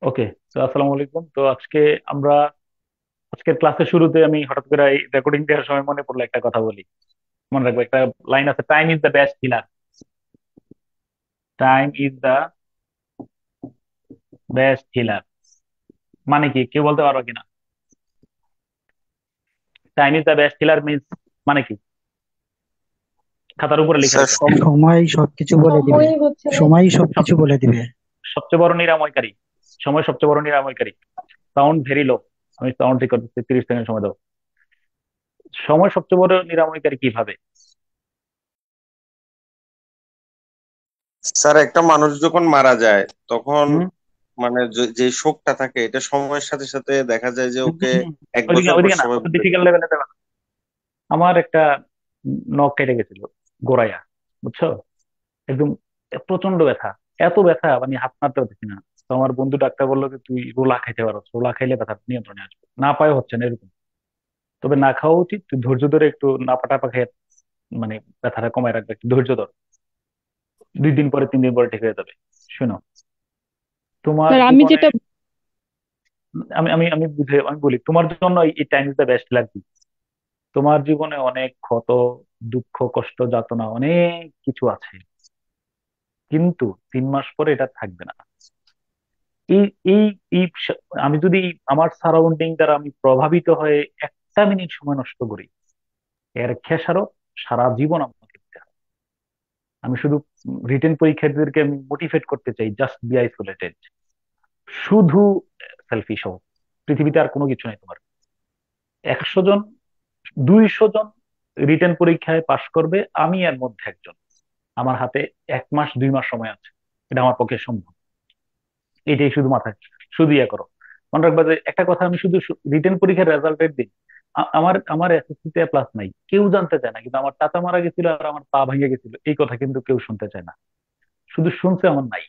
ওকে। তো আসসালামু আলাইকুম। তো আমরা আজকের ক্লাসের শুরুতে আমি হঠাৎ করে এই রেকর্ডিং দেওয়ার সময় মনে পড়লো একটা কথা বলি। মনে রাখবো, একটা লাইন আছে, time is the best healer. Time is the best healer মানে কি, কেউ বলতে পারো কিনা? Time is the best healer means মানে কি? খাতার উপরে লিখে স্যার রেখো। সময় সবকিছু বলে দিবে। সময়ই হচ্ছে। সময়ই সব সবকিছু বলে দিবে। সবচেয়ে বড় নিরাময়কারী। সময় সবচেয়ে বড় নিরাময়কারী। Sound very low. আমি সাউন্ড ঠিক করতেছি, 30 সেকেন্ড সময় দাও। সময় সবচেয়ে বড় নিরাময়কারী কিভাবে? স্যার, একটা মানুষ যখন মারা যায় তখন হুম মানে যে শোকটা থাকে এটা সময়ের সাথে সাথে দেখা যায় যে হুম ওকে হুম। 1 বছর পর ওইদিকে না, সবাই অত ভুলে যায়। ডিফিকাল্ট লেভেলে। আমার একটা নখ কেটে গেছিল, গোড়ায়া, বুঝছো? একদম প্রচন্ড ব্যথা। এত ব্যথা, মানে হাত নাড়তে পারতেছি না। তো আমার বন্ধু ডাক্তার বললো যে তুই রোলা খাইতে পারো, রোলা খাইলে ব্যথা নিয়ন্ত্রণে আসবে। না পায়ে হচ্ছে না এরকম। তবে না খাওয়া উচিত, তুই ধৈর্য ধরে একটু নাপা টাপা খেয়ে মানে ব্যথাটা কমায় রাখবে, একটু ধৈর্য ধর। 2 দিন পরে 3 দিন পরে ঠিক হয়ে যাবে। শোনো, তোমার স্যার আমি জীবনে, যেটা আমি বলি তোমার জন্য এই টাইম ইজ দ্য বেস্ট লাগবে। তোমার জীবনে অনেক ক্ষত, দুঃখ, কষ্ট, যাতনা, অনেক কিছু আছে, কিন্তু 3 মাস পরে এটা থাকবে না। এই এই এই আমি যদি আমার সারাউন্ডিং দ্বারা আমি প্রভাবিত হয়ে 1টা মিনিট সময় নষ্ট করি, এর খেসারত সারা জীবন আমাকে দিতে হবে। আমি শুধু রিটেন পরীক্ষার্থীদেরকে আমি মোটিভেট করতে চাই, জাস্ট বি আইসোলেটেড। শুধু সেলফিশ হও। পৃথিবীতে আর কোনো কিছু নেই তোমার। 100 জন, 200 জন রিটেন পরীক্ষায় পাশ করবে, আমি এর মধ্যে একজন। আমার হাতে 1 মাস 2 মাস সময় আছে, এটা আমার পক্ষে সম্ভব। এটাই শুধু মাথায়, শুধু ইয়ে করো। মনে রাখবা যে একটা কথা, আমি শুধু রিটেন পরীক্ষার রেজাল্টের দিন আমার আমার এসএসসিতে প্লাস নাই, কেউ জানতে চায় না, কিন্তু আমার চাচা মারা গেছিল আর আমার পা ভেঙে গেছিল এই কথা কিন্তু কেউ শুনতে চায় না। শুধু শুনছে, আমার নাই।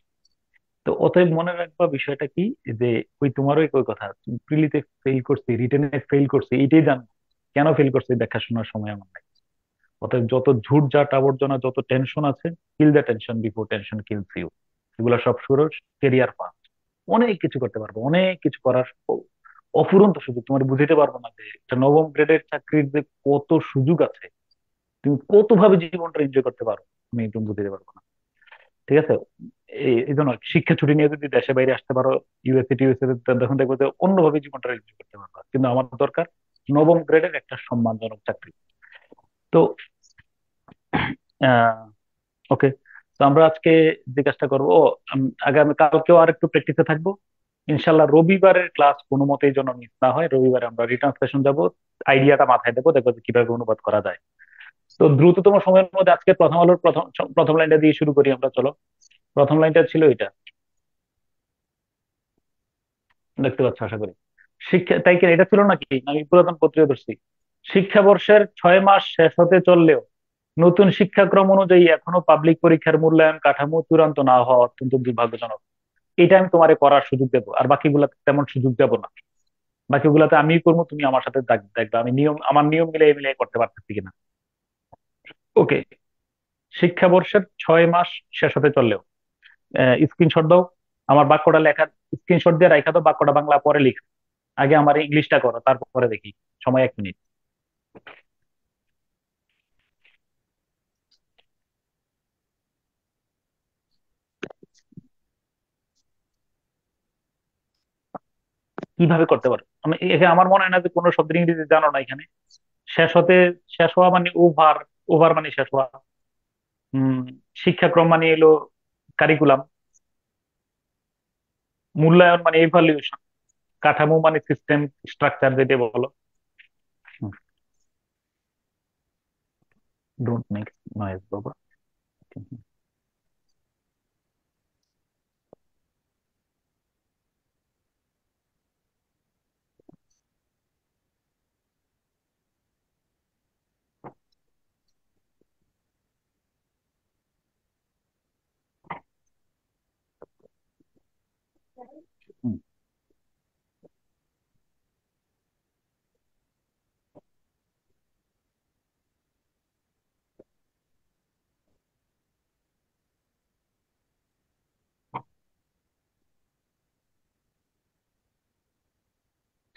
তো অতএব মনে রাখবা বিষয়টা কি, যে ওই তোমারও ওই কথা, তুমি প্রিলিতে ফেল করছি, রিটেনে ফেল করছি, এইটাই জানো। কেন ফেল করছি দেখা শোনার সময় আমার নাই। অতএব যত ঝুট ঝাট আবর্জনা, যত টেনশন আছে, kill the tension before tension kills you. এগুলা সব শুরু, কেরিয়ার পাথ। অনেক কিছু করতে পারবো, অনেক কিছু করার অফুরন্ত সুযোগ। তোমার বুঝতে পারবো না যে একটা নবম গ্রেডের চাকরির যে কত সুযোগ আছে, তুমি কত ভাবে জীবনটা এনজয় করতে পারো, তুমি একদম বুঝতে পারবো না। ঠিক আছে? এই জন্য শিক্ষা ছুটি নিয়ে যদি দেশে বাইরে আসতে পারো, ইউএসএ টিউএসএ, তখন দেখবো যে অন্যভাবে জীবনটা এনজয় করতে পারবো। কিন্তু আমার দরকার নবম গ্রেডের একটা সম্মানজনক চাকরি। তো আহ ওকে। তো আমরা আজকে যে কাজটা করবো, আগামী কালকেও আর একটু প্র্যাকটিসে থাকবো। ইনশাল্লাহ রবিবারের ক্লাস কোনো মতেই যেন মিস না হয়। রবিবারে আমরা রিটার্ন সেশন যাবো, আইডিয়াটা মাথায় দেবো, দেখবো যে কিভাবে অনুবাদ করা যায়। তো দ্রুততম সময়ের মধ্যে আজকে প্রথম আলোর প্রথম প্রথম লাইনটা দিয়ে শুরু করি আমরা, চলো। প্রথম লাইনটা ছিল এটা, দেখতে পাচ্ছ আশা করি। শিক্ষা, তাই কি এটা ছিল নাকি, আমি পুরাতন পত্রিকা ধরছি। শিক্ষাবর্ষের 6 মাস শেষ হতে চললেও নতুন শিক্ষাক্রম অনুযায়ী এখনো পাবলিক পরীক্ষার মূল্যায়ন কাঠামো চূড়ান্ত না হওয়া অত্যন্ত দুর্ভাগ্যজনক। এটা আমি তোমারে করার সুযোগ দেবো, আর বাকিগুলাতে তেমন সুযোগ দেবো না। বাকিগুলাতে আমি করবো, তুমি আমার সাথে দেখবে আমি নিয়ম, আমার নিয়ম মিলিয়ে মিলিয়ে করতে পারতেছি কিনা। ওকে। শিক্ষাবর্ষের 6 মাস শেষ হতে চললেও, স্ক্রিনশট দাও। আমার বাক্যটা লেখা, স্ক্রিনশট দিয়ে রাখা দাও, বাক্যটা বাংলা পরে লিখ। আগে আমার ইংলিশটা করো, তারপরে দেখি। সময় 1 মিনিট। কিভাবে করতে পারো? আমি এখানে আমার মনে হয় না যে কোনো শব্দের ইংরেজি জানো না এখানে। শেষ হতে, শেষ হওয়া মানে ওভার, ওভার মানে শেষ হওয়া। হম। শিক্ষাক্রম মানে এলো কারিকুলাম। মূল্যায়ন মানে ইভালুয়েশন। কাঠামো মানে সিস্টেম, স্ট্রাকচার যেটা বলো। ডোন্ট মেক নয়েজ বাবা।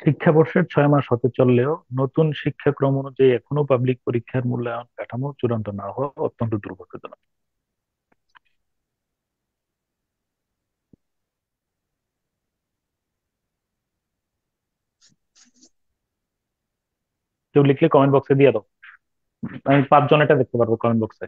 শিক্ষাবর্ষের 6 মাস হতে চললেও নতুন শিক্ষাক্রম অনুযায়ী এখনো পাবলিক পরীক্ষার মূল্যায়ন কাঠামো চূড়ান্ত না হওয়া অত্যন্ত দুর্ভাগ্যজনক। কেউ লিখলে কমেন্ট বক্সে দিয়ে দাও। আমি 5 জন এটা দেখতে পারবো কমেন্ট বক্সে।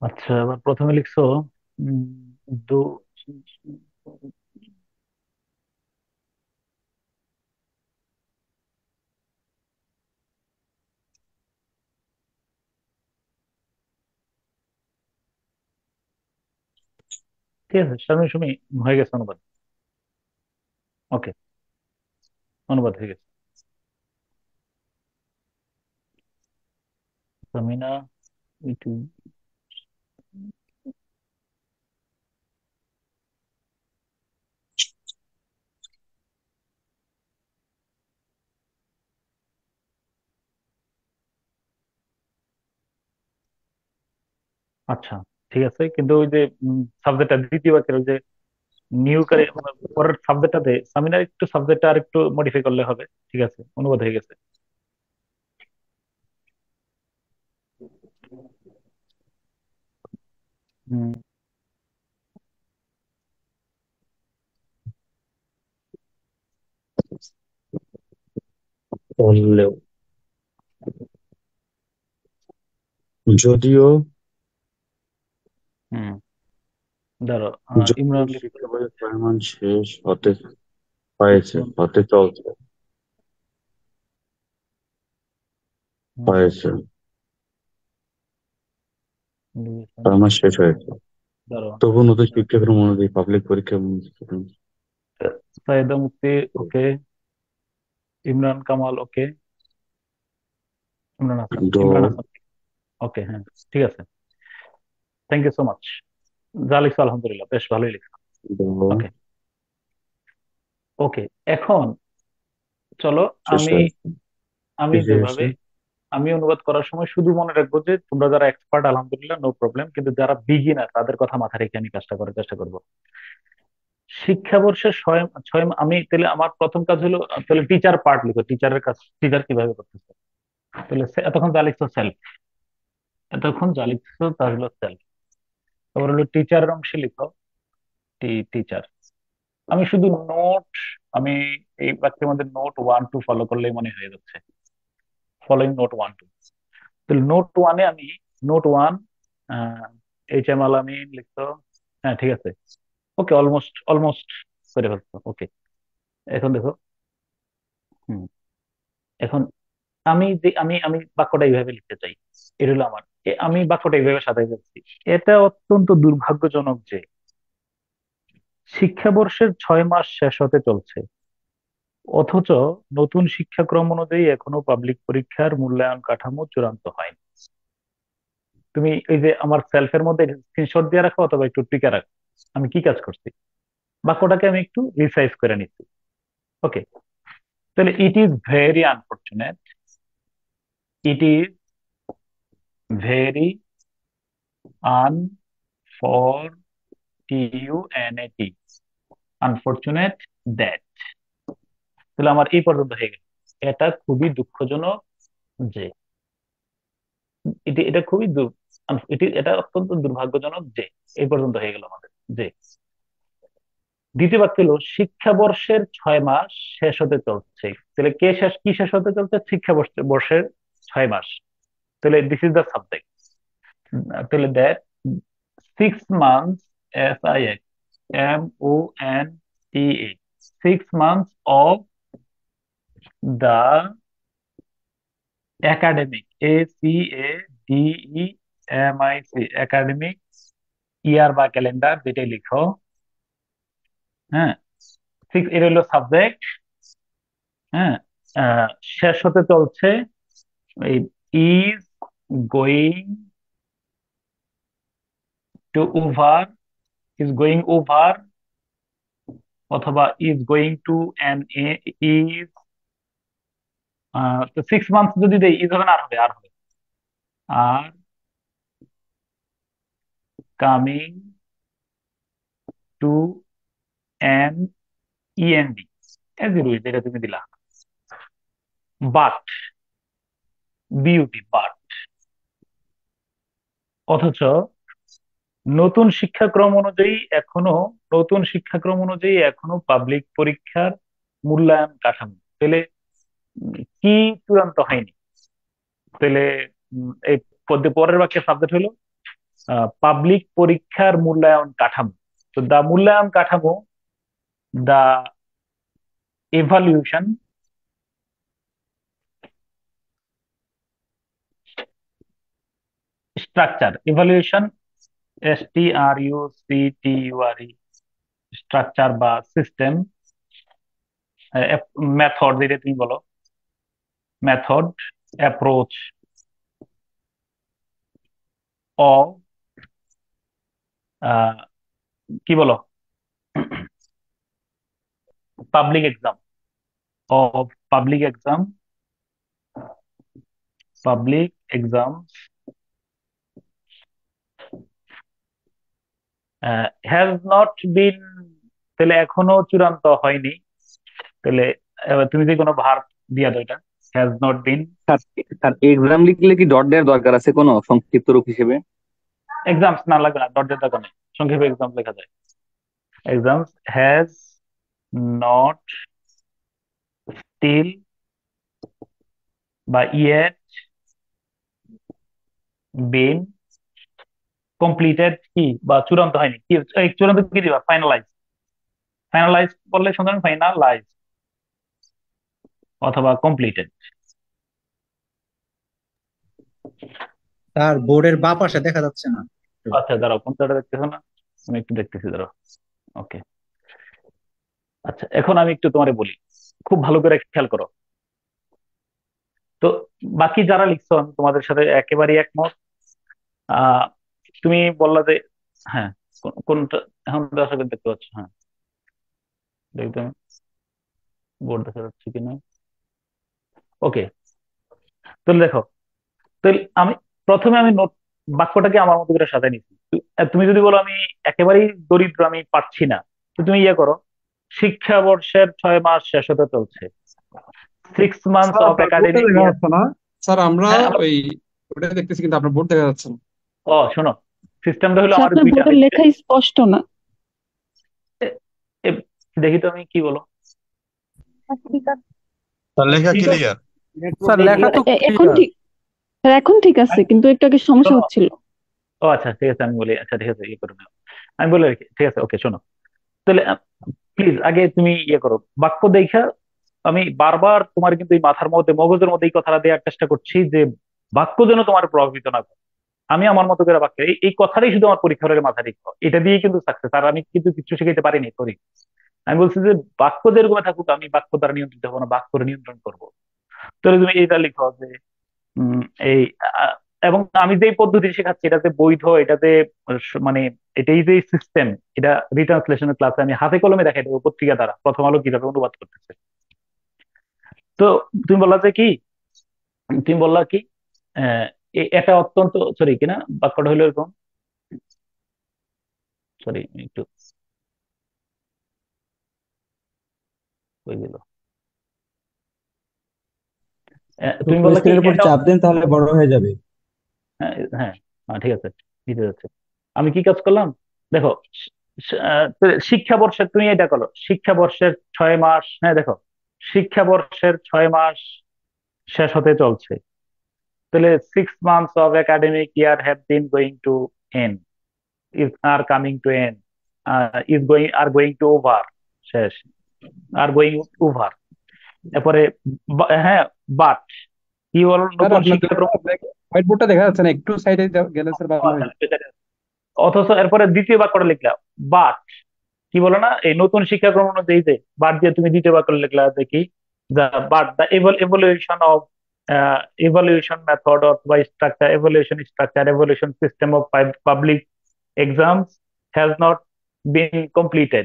আচ্ছা, এবার প্রথমে লিখছো উম, দু ঠিক আছে শারমিন সুমি, হয়ে গেছে অনুবাদ। ওকে, অনুবাদ হয়ে গেছে। সামিনা, একটু আচ্ছা, ঠিক আছে, কিন্তু ওই যে সাবজেক্টটা দ্বিতীয় বাক্যের ওই যে নিউ করে পরের সাবজেক্টটাতে সামিনার একটু সাবজেক্টটা আর একটু মডিফাই করলে হবে। ঠিক আছে, অনুবাদ হয়ে গেছে। হুম, বললেও যদিও হুম, ধরো যদিও ইমরান লিখছে শিক্ষাবর্ষের 6 মাস শেষ হতে হয়েছে নতুন। হতে চলছে হুম, হয়েছে লিখেছেন, 6 মাস শেষ হয়েছে, ধরো তবু নতুন শিক্ষাক্রম অনুযায়ী পাবলিক পরীক্ষা সাইদা মুফতি, ওকে। ইমরান কামাল, ওকে। ইমরান হাসান, দো ইমরান হাসান, ওকে, হ্যাঁ, ঠিক আছে। Thank you so much. যা লিখছো আলহামদুলিল্লাহ, বেশ ভালোই লিখছো। দো ওকে, ওকে। এখন চলো, শেষ আমি হয়েছে, আমি শেষ হয়েছে। যেভাবে আমি অনুবাদ করার সময় শুধু মনে রাখবো যে তোমরা যারা এক্সপার্ট আলহামদুলিল্লাহ নো প্রবলেম, কিন্তু যারা বিগিনার তাদের কথা মাথায় রেখে আমি কাজটা করার চেষ্টা করবো। শিক্ষাবর্ষের ছয় ছয় আমি তাহলে আমার প্রথম কাজ হলো, তাহলে টিচার পার্ট লিখো, টিচারের কাজ টিচার কিভাবে করতেছে। তাহলে এতক্ষণ যা লিখছো সেলফ, এতক্ষণ যা লিখছো তা হলো সেলফ। তারপর হলো টিচারের অংশে লিখো টিচার। আমি শুধু নোট, আমি এই বাক্যের মধ্যে নোট 1 2 ফলো করলেই মনে হয়ে যাচ্ছে। Following note 1 2। তাহলে নোট ওয়ানে আমি নোট ওয়ান এইচ এম আল আমি লিখতো। হ্যাঁ, ঠিক আছে। ওকে, অলমোস্ট অলমোস্ট করে ফেলতো। ওকে, এখন দেখো। হুম, এখন আমি যে আমি বাক্যটা এইভাবে লিখতে চাই। এটা হলো আমার আমি বাক্যটা এইভাবে সাজাই যাচ্ছি। এটা অত্যন্ত দুর্ভাগ্যজনক যে শিক্ষাবর্ষের 6 মাস শেষ হতে চলছে, অথচ নতুন শিক্ষাক্রম অনুযায়ী এখনো পাবলিক পরীক্ষার মূল্যায়ন কাঠামো চূড়ান্ত হয়নি। তুমি এই যে আমার সেলফের মধ্যে স্ক্রিনশট দিয়ে রাখো অথবা একটু টিকে রাখো। আমি কি কাজ করছি, বাক্যটাকে আমি একটু রিসাইজ করে নিচ্ছি। ওকে, তাহলে it is very unfortunate, it is very unfortunately unfortunate that. তাহলে আমার এই পর্যন্ত হয়ে গেল। এটা খুবই দুঃখজনক যে এটা এটা খুবই এটা অত্যন্ত দুর্ভাগ্যজনক যে এই পর্যন্ত হয়ে গেল আমাদের। যে দ্বিতীয় বাক্য হলো শিক্ষাবর্ষের 6 মাস শেষ হতে চলছে। তাহলে কি শেষ হতে চলছে? বর্ষের 6 মাস। তাহলে দিস ইজ দ্য সাবজেক্ট। তাহলে that 6 months, SIX, MONTE, 6 months of the academic, ACADEMIC, academic ইয়ার বা ক্যালেন্ডার যেটাই লিখো। হ্যাঁ, এটা হলো সাবজেক্ট। হ্যাঁ, আহ, শেষ হতে চলছে। এই is going to over, is going over, অথবা is going to end, is, তো 6 মান্থস যদি দেই, ইজ হবে না, আর হবে are coming to an E N D, as you wish, এটা তুমি দিলা। বাট, বিউটি, বাট, অথচ নতুন শিক্ষাক্রম অনুযায়ী এখনো পাবলিক পরীক্ষার মূল্যায়ন কাঠামো, তাহলে কি চূড়ান্ত হয়নি? তাহলে এই পরের বাক্যের সাবজেক্ট হলো পাবলিক পরীক্ষার মূল্যায়ন কাঠামো। তো দা মূল্যায়ন কাঠামো, দা evaluation structure, STRUCTURE, স্ট্রাকচার বা সিস্টেম, মেথড যেটা তুমি বলো, মেথড, অ্যাপ্রোচ অফ, কি বলো, public exam, of public exam has not been, তাহলে এখনো চূড়ান্ত হয়নি। তাহলে এবার তুমি যে কোনো ভার্ব দিয়া দাও, এটা has not been. Sir sir exam লিখলে কি ডট দেওয়ার দরকার আছে কোনো সংক্ষিপ্ত রূপ হিসেবে? এক্সামস না লাগবে না, ডট দেওয়ার দরকার নেই, সংক্ষেপে এক্সাম লেখা যায়। এক্সামস হ্যাজ নট স্টিল বা ইয়েট বিন কমপ্লিটেড, কি বা চূড়ান্ত হয়নি, কি এই চূড়ান্ত কি দিবা? ফাইনালাইজ। ফাইনালাইজ বললে সুন্দর, ফাইনালাইজ অথবা কমপ্লিটেড। তার বোর্ডের বাঁ পাশে দেখা যাচ্ছে না একটু। আচ্ছা দাঁড়াও, কোনটা দেখতেছো না? আমি একটু দেখতেছি, দাঁড়াও। ওকে, আচ্ছা এখন আমি একটু তোমারে বলি, খুব ভালো করে খেয়াল করো। তো বাকি যারা লিখছো আমি তোমাদের সাথে একেবারেই একমত। আহ তুমি বললা যে, হ্যাঁ, কোনটা এখন তো আশা করি দেখতে পাচ্ছ। হ্যাঁ, দেখতে বোর্ড দেখা যাচ্ছে কিনা। ওকে, তাহলে দেখো, তাহলে আমি প্রথমে বাক্যটাকে আমার মতো করে সাজাই নিচ্ছি। তুমি যদি বলো আমি একেবারেই দরিদ্র, আমি পারছি না, তো তুমি ইয়ে করো, শিক্ষাবর্ষের 6 মাস শেষ হতে চলছে, 6 months স্যার অফ আপনার বোর্ডটা একাডেমিক দেখা ইয়ার। যাচ্ছে না। স্যার আমরা হ্যাঁ, ওই ওটা দেখতেছি কিন্তু আপনার বোর্ড দেখা যাচ্ছে না। শোনো, সিস্টেমটা হলো আচ্ছা, আমার আপনার দুইটা, বোর্ডের লেখা স্পষ্ট না। এ- এ- দেখি তো আমি কি বলো। তার লেখা ঠিক আছে, ক্লিয়ার। স্যার লেখা তো এখন ক্লিয়ার। ঠিক, স্যার এখন ঠিক আছে, কিন্তু একটু আগে সমস্যা শোনো, হচ্ছিল। আচ্ছা ঠিক আছে, আমি বলি, আচ্ছা ঠিক আছে, ইয়ে করে নাও, আমি বলে রাখি, ঠিক আছে, ওকে শোনো। তাহলে প্লিজ আগে তুমি ইয়ে করো বাক্য দেখা। আমি বারবার তোমার কিন্তু এই মাথার মধ্যে, মগজের মধ্যে এই কথাটা দেওয়ার চেষ্টা করছি যে বাক্য যেন তোমার প্রভাবিত না করে। আমি আমার মতো করে বাক্য, এই কথাটাই শুধু আমার পরীক্ষা হলে মাথায় রেখো, এটা দিয়ে কিন্তু সাকসেস। আর আমি কিন্তু কিছু শিখাইতে পারিনি, সরি। আমি বলছি যে বাক্য যেরকম থাকুক, আমি বাক্য দ্বারা নিয়ন্ত্রিত হবো না, বাক্য নিয়ন্ত্রণ করবো। তাহলে তুমি এইটা লিখো যে উম, এই আহ, এবং আমি যে পদ্ধতি শেখাচ্ছি এটাতে বৈধ, এটাতে মানে এটাই যে সিস্টেম, এটা রিট্রান্সলেশনের ক্লাসে আমি হাতে কলমে দেখাই দেবো, পত্রিকা দ্বারা প্রথম আলো কিভাবে অনুবাদ করতেছে। তো তুমি বললা যে কি, তুমি বললা কি, আহ, এটা অত্যন্ত, সরি কিনা, বাক্যটা হলো এরকম, সরি একটু হয়ে গেল। তুমি বললা কি স্ক্রিনের উপর এটা, চাপ দেন তাহলে বড় হয়ে যাবে। হ্যাঁ হ্যাঁ, ঠিক আছে, দিতে যাচ্ছে। আমি কি কাজ করলাম দেখো, শিক্ষাবর্ষের তুমি এটা করো, শিক্ষাবর্ষের 6 মাস, হ্যাঁ দেখো, শিক্ষাবর্ষের 6 মাস শেষ হতে চলছে, তাহলে 6 months of academic year have been going to end, is are coming to end, is going are going to over, শেষ, are going over। এরপরে হ্যাঁ, বাট কি বল, স্যার নতুন আপনার শিক্ষাক্রম। হোয়াইট বোর্ডটা দেখা যাচ্ছে না, একটু সাইডে গেলে স্যার ভালো হয়। অথচ এরপরে দ্বিতীয় বাক্যটা লিখলা বাট, কি বলো না, এই নতুন শিক্ষাক্রম অনুযায়ী যে বাট দিয়ে তুমি দ্বিতীয় বাক্য লিখলা দেখি, the but the evaluation of evaluation method অথবা structure, evaluation system of public exams has not been completed,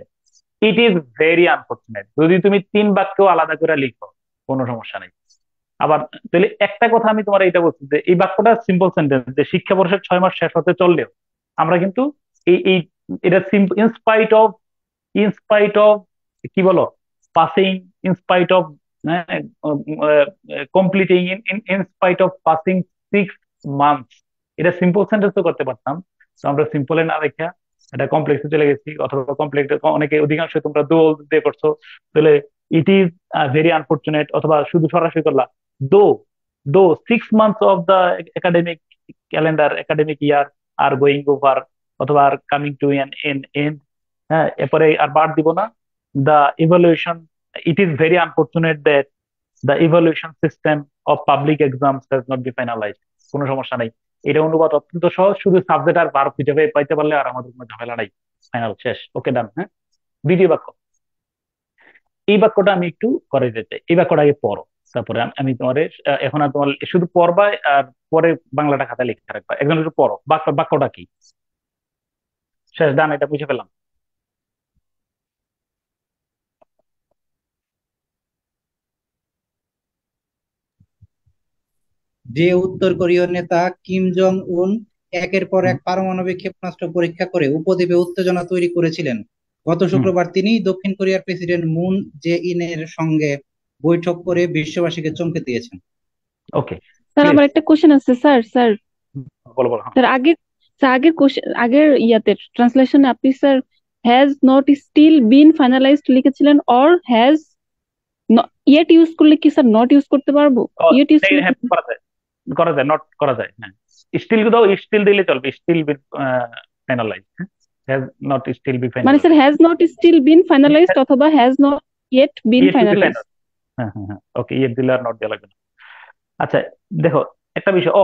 it is very unfortunate। যদি তুমি 3 বাক্য আলাদা করে লিখো কোনো সমস্যা নেই। আবার তাহলে একটা কথা আমি তোমার এটা বলছি যে এই বাক্যটা সিম্পল সেন্টেন্স, যে শিক্ষাবর্ষের 6 মাস শেষ হতে চললেও আমরা কিন্তু এই এই এটা ইনস্পাইট অফ কি বলো, passing, in spite of completing, in spite of passing 6 months, এটা সিম্পল সেন্টেন্সও করতে পারতাম। তো আমরা সিম্পলে না রেখা এটা কমপ্লেক্সে চলে গেছি, অথবা কমপ্লেক্স অনেকে অধিকাংশ তোমরা দোল দিয়ে করছো, তাহলে ইট ইজ ভেরি আনফর্চুনেট, অথবা শুধু সরাসরি করলা দো, 6 months of the academic academic year are going over, অথবা are coming to an end. হ্যাঁ, এরপরে আর বার দিব না, the evaluation, it is very unfortunate that the evaluation system of public exams has not been finalized, কোনো সমস্যা নাই। এটা অনুবাদ অত্যন্ত সহজ, শুধু সাবজেক্ট আর ভার্ব খুঁজে পাইতে পারলে আর আমাদের কোনো ঝামেলা নাই, ফাইনাল, শেষ, ওকে, ডান। হ্যাঁ, দ্বিতীয় বাক্য, এই বাক্যটা আমি একটু করে দিতে চাই, এই বাক্যটা আগে পড়ো, তারপরে আমি তোমার এখন আর তোমার শুধু পড়বা, আর পরে বাংলাটা খাতায় লিখে রাখবা, একজন একটু পড়ো বাক্যটা কি, শেষ, ডান, এটা বুঝে পেলাম। যে উত্তর কোরীয় নেতা কিম জং উন একের পর এক পারমাণবিক ক্ষেপণাস্ত্র পরীক্ষা করে উপদ্বীপে উত্তেজনা তৈরি করেছিলেন, গত শুক্রবার তিনি দক্ষিণ কোরিয়ার প্রেসিডেন্ট মুন জে ইনের সঙ্গে বৈঠক করে বিশ্ববাসীকে চমকে দিয়েছেন। ওকে, স্যার আমার একটা কোশ্চেন আছে স্যার বলো বলো, হ্যাঁ। স্যার আগের ইয়াতে ট্রান্সলেশনে আপনি sir has not still been finalised লিখেছিলেন, অর হ্যাজ ইয়েট ইউজ করলে কি স্যার নট ইউজ করতে পারবো? ইয়েট ইউজ করলে হ্যাঁ, করা যায়, নট করা যায়, হ্যাঁ, স্টিল দাও, স্টিল দিলে চলবে, still be finalize, has not still be মানে finalize, sir has not still been finalized অথবা has not yet been finalized. হ্যাঁ হ্যাঁ হ্যাঁ, ওকে, ইয়ে দিলে আর নট দেওয়া লাগবে না। আচ্ছা, দেখো একটা বিষয়,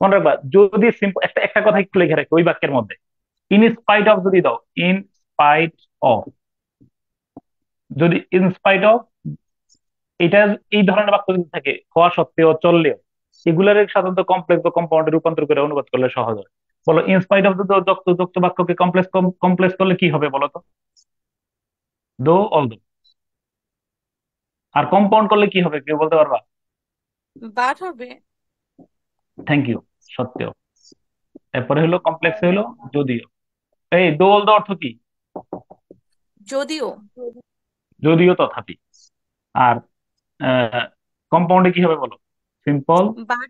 মনে রাখবা, যদি সিম্পল একটা একটা কথা একটু লিখে রাখি ওই বাক্যের মধ্যে, ইন স্পাইট অফ যদি দাও, ইন স্পাইট অফ, যদি ইন স্পাইট অফ, এটা এই ধরনের বাক্য যদি থাকে, হওয়া সত্ত্বেও, চললেও, এগুলার সাধারণত কমপ্লেক্স বা কম্পাউন্ডে রূপান্তর করে অনুবাদ করলে সহজ হয়। বলো, ইন স্পাইট অফ যুক্ত বাক্যকে কমপ্লেক্স করলে কি হবে বলো তো, দো, অল দো। আর কম্পাউন্ড করলে কি হবে, কেউ বলতে পারবা? বাট হবে। থ্যাংক ইউ, সত্ত্বেও। এরপরে হলো কমপ্লেক্স হলো যদিও। এই দো অল দো অর্থ কি? যদিও। যদিও, তথাপি। আর কম্পাউন্ডে কি হবে বলো? Simple, but.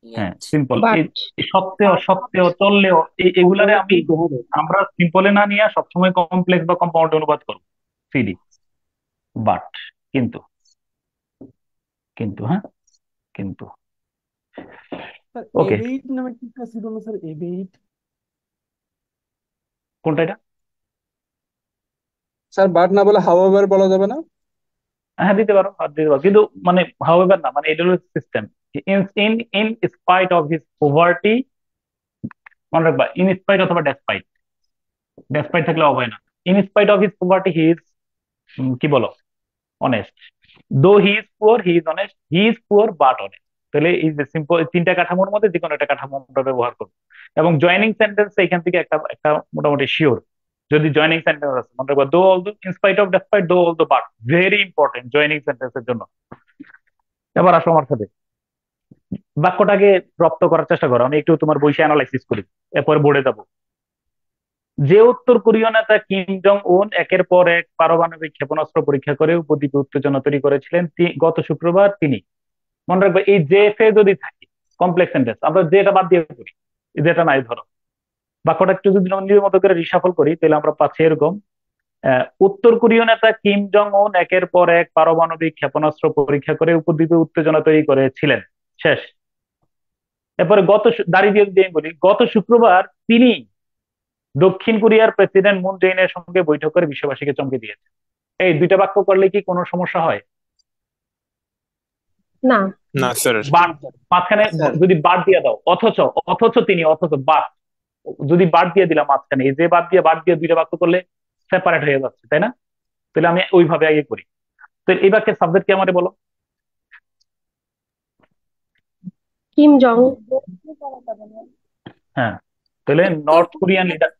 হ্যাঁ, সিম্পল। বাট এই সত্ত্বেও, চললেও, এগুলারে আমরা সিম্পলে না নিয়ে সবসময় কমপ্লেক্স বা কম্পাউন্ডে অনুবাদ করবো, সিডি, বাট, কিন্তু, হ্যাঁ, কিন্তু, ওকে, এবেইট নামে কি একটা ছিল না স্যার, এবেইট? কোনটা এটা? স্যার বাট না বলে হাউএভার বলা যাবে না? হ্যাঁ, দিতে পারো, কিন্তু মানে হাউএভার না, মানে এটা হলো system, in spite of his poverty, মনে রাখবা, ইন স্পাইট অথবা ডেসপাইট থাকলে হবে না। In spite of his poverty he is, কি বলো, অনেস্ট, দো he is poor he is honest, he is poor but honest. তাহলে এই যে সিম্পল তিনটা কাঠামোর মধ্যে যে কোনো একটা কাঠামো আমরা ব্যবহার করবো, এবং জয়নিং সেন্টেন্স এখান থেকে একটা একটা মোটামুটি শিওর, যদি জয়নিং সেন্টেন্স আছে, মনে রাখবা, দো অল দো, ইনস্পাইট অফ, ডেসপাইট, দো অল দো, বাট, ভেরি ইম্পর্টেন্ট জয়নিং সেন্টেন্সের জন্য। এবার আসো আমার সাথে, বাক্যটাকে রপ্ত করার চেষ্টা করো, আমি একটু তোমার বইসে অ্যানালাইসিস করি, এরপর বোর্ডে যাবো। যে উত্তর কোরীয় নেতা কিম জং উন একের পর এক পারমাণবিক ক্ষেপণাস্ত্র পরীক্ষা করে উপদ্বীপে উত্তেজনা তৈরি করেছিলেন, গত শুক্রবার তিনি, মনে রাখবে, এই যে ফে যদি থাকে কমপ্লেক্স সেন্টেন্স, আমরা যেটা বাদ দিয়ে করি, যেটা নাই ধরো, বাক্যটা একটু যদি আমরা নিজের মতো করে রিসাফল করি তাহলে আমরা পাচ্ছি এরকম: উত্তর কোরীয় নেতা কিম জং উন একের পর এক পারমাণবিক ক্ষেপণাস্ত্র পরীক্ষা করে উপদ্বীপে উত্তেজনা তৈরি করেছিলেন। শেষ। এরপরে দাঁড়িয়ে দিয়ে দিয়ে বলি, গত শুক্রবার তিনি দক্ষিণ কোরিয়ার প্রেসিডেন্ট মুন জেইনের সঙ্গে বৈঠক করে বিশ্ববাসীকে চমকে দিয়েছেন। এই দুইটা বাক্য করলে কি কোনো সমস্যা হয়? না। না স্যার। বাদ, মাঝখানে স্যার যদি বাদ দিয়ে দাও, অথচ, অথচ বাদ, যদি বাদ দিয়ে দিলাম মাঝখানে, এই যে বাদ দিয়ে দুইটা বাক্য করলে সেপারেট হয়ে যাচ্ছে, তাই না? তাহলে আমি ওইভাবে আগে করি। তো এই বাক্যের সাবজেক্ট কি আমারে বলো? কিম জং হ্যাঁ, তাহলে উত্তর নর্থ কোরিয়ান কোরিয়ার লিডার